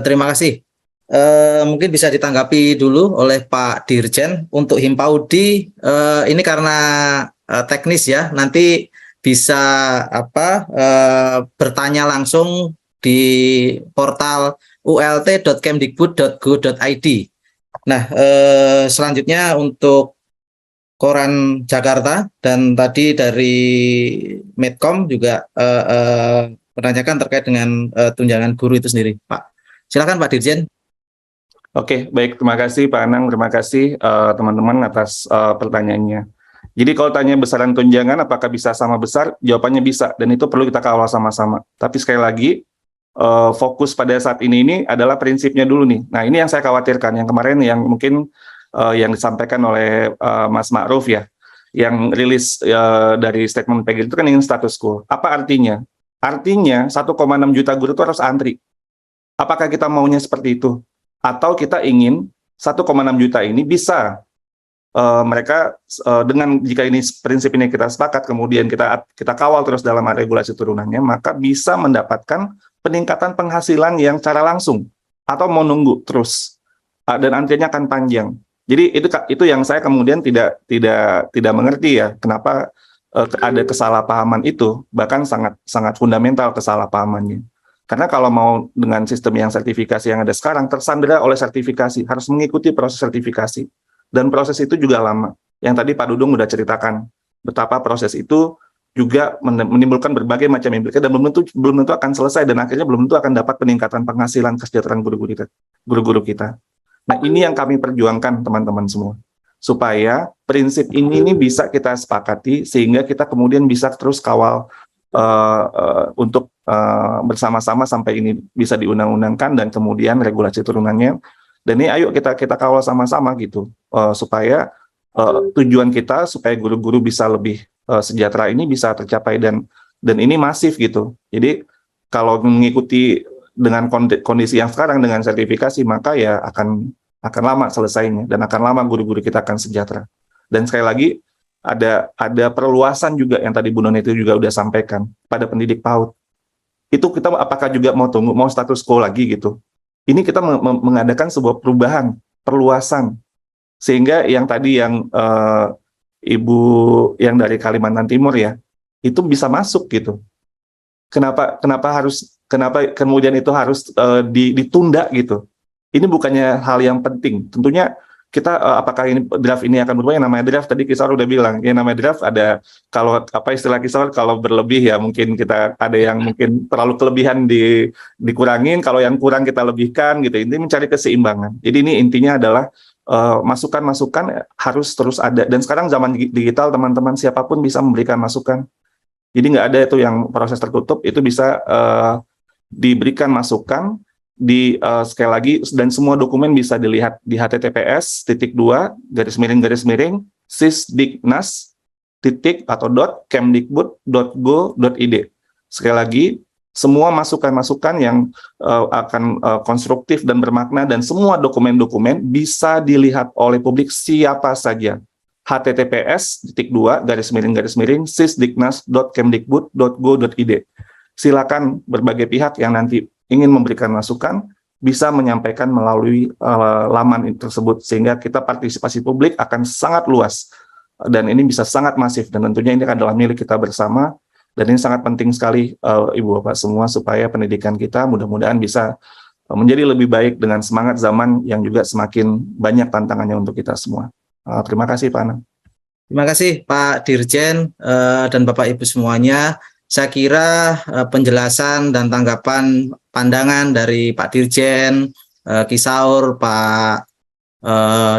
terima kasih. Mungkin bisa ditanggapi dulu oleh Pak Dirjen untuk Himpaudi. Ini karena teknis ya, nanti bisa bertanya langsung di portal ult.kemdikbud.go.id. Nah, selanjutnya untuk Koran Jakarta dan tadi dari Medcom juga menanyakan terkait dengan tunjangan guru itu sendiri, Pak. Silakan Pak Dirjen. Oke, baik. Terima kasih Pak Anang. Terima kasih teman-teman atas pertanyaannya. Jadi kalau tanya besaran tunjangan apakah bisa sama besar? Jawabannya bisa, dan itu perlu kita kawal sama-sama. Tapi sekali lagi, fokus pada saat ini adalah prinsipnya dulu nih. Nah, ini yang saya khawatirkan. Yang kemarin yang mungkin yang disampaikan oleh Mas Ma'ruf ya, yang rilis dari statement PG itu kan ingin status quo. Apa artinya? Artinya 1,6 juta guru itu harus antri. Apakah kita maunya seperti itu? Atau kita ingin 1,6 juta ini bisa mereka dengan jika ini prinsip ini kita sepakat, kemudian kita kawal terus dalam regulasi turunannya, maka bisa mendapatkan peningkatan penghasilan yang cara langsung atau mau nunggu terus dan antriannya akan panjang. Jadi itu yang saya kemudian tidak mengerti ya, kenapa ada kesalahpahaman itu, bahkan sangat fundamental kesalahpahamannya. Karena kalau mau dengan sistem yang sertifikasi yang ada sekarang, tersandera oleh sertifikasi, harus mengikuti proses sertifikasi. Dan proses itu juga lama. Yang tadi Pak Dudung sudah ceritakan, betapa proses itu juga menimbulkan berbagai macam implikasi, dan belum tentu akan selesai, dan akhirnya belum tentu akan dapat peningkatan penghasilan kesejahteraan guru-guru kita. Nah, ini yang kami perjuangkan teman-teman semua. Supaya prinsip ini bisa kita sepakati, sehingga kita kemudian bisa terus kawal untuk bersama-sama sampai ini bisa diundang-undangkan dan kemudian regulasi turunannya. Dan ini ayo kita kawal sama-sama gitu, supaya tujuan kita supaya guru-guru bisa lebih sejahtera ini bisa tercapai, dan ini masif gitu. Jadi kalau mengikuti dengan kondisi yang sekarang dengan sertifikasi, maka ya akan lama selesainya, dan akan lama guru-guru kita akan sejahtera. Dan sekali lagi ada perluasan juga yang tadi Bu Nona itu juga udah sampaikan pada pendidik PAUD. Itu kita apakah juga mau status quo lagi gitu? Ini kita mengadakan sebuah perubahan, perluasan, sehingga yang tadi yang Ibu yang dari Kalimantan Timur ya, itu bisa masuk gitu. Kenapa kemudian itu harus ditunda gitu? Ini bukannya hal yang penting. Tentunya kita apakah ini draft ini akan berubah? Yang namanya draft tadi Kisar udah bilang, yang namanya draft ada, kalau istilah Kisar, kalau berlebih ya mungkin kita ada yang mungkin terlalu kelebihan dikurangin, kalau yang kurang kita lebihkan gitu. Ini mencari keseimbangan. Jadi ini intinya adalah masukan-masukan harus terus ada, dan sekarang zaman digital teman-teman, siapapun bisa memberikan masukan. Jadi nggak ada itu yang proses tertutup, itu bisa diberikan masukan, sekali lagi, dan semua dokumen bisa dilihat di https://sisdiknas.kemdikbud.go.id. Sekali lagi, semua masukan-masukan yang akan konstruktif dan bermakna, dan semua dokumen-dokumen bisa dilihat oleh publik siapa saja. https://sisdiknas.kemdikbud.go.id. Silakan berbagai pihak yang nanti ingin memberikan masukan bisa menyampaikan melalui laman tersebut, sehingga kita partisipasi publik akan sangat luas dan ini bisa sangat masif, dan tentunya ini adalah milik kita bersama, dan ini sangat penting sekali Ibu Bapak semua, supaya pendidikan kita mudah-mudahan bisa menjadi lebih baik dengan semangat zaman yang juga semakin banyak tantangannya untuk kita semua. Terima kasih Pak Anang. Terima kasih Pak Dirjen dan Bapak Ibu semuanya. Saya kira penjelasan dan tanggapan pandangan dari Pak Dirjen, Kisaur, Pak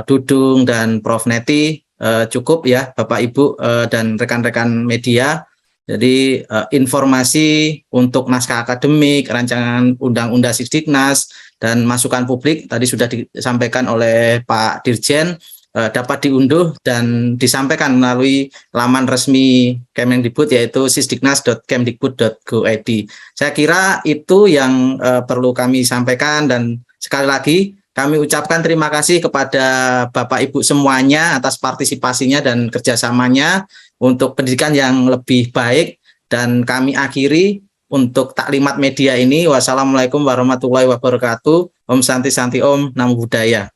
Dudung, dan Prof. Neti cukup ya Bapak Ibu dan rekan-rekan media. Jadi informasi untuk naskah akademik, rancangan undang-undang Sisdiknas, dan masukan publik tadi sudah disampaikan oleh Pak Dirjen, dapat diunduh dan disampaikan melalui laman resmi Kemendikbud, yaitu sisdiknas.kemdikbud.go.id. Saya kira itu yang perlu kami sampaikan, dan sekali lagi kami ucapkan terima kasih kepada Bapak Ibu semuanya atas partisipasinya dan kerjasamanya untuk pendidikan yang lebih baik, dan kami akhiri untuk taklimat media ini. Wassalamualaikum warahmatullahi wabarakatuh. Om Santi Santi Om, Namo Buddhaya.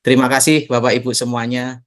Terima kasih Bapak Ibu semuanya.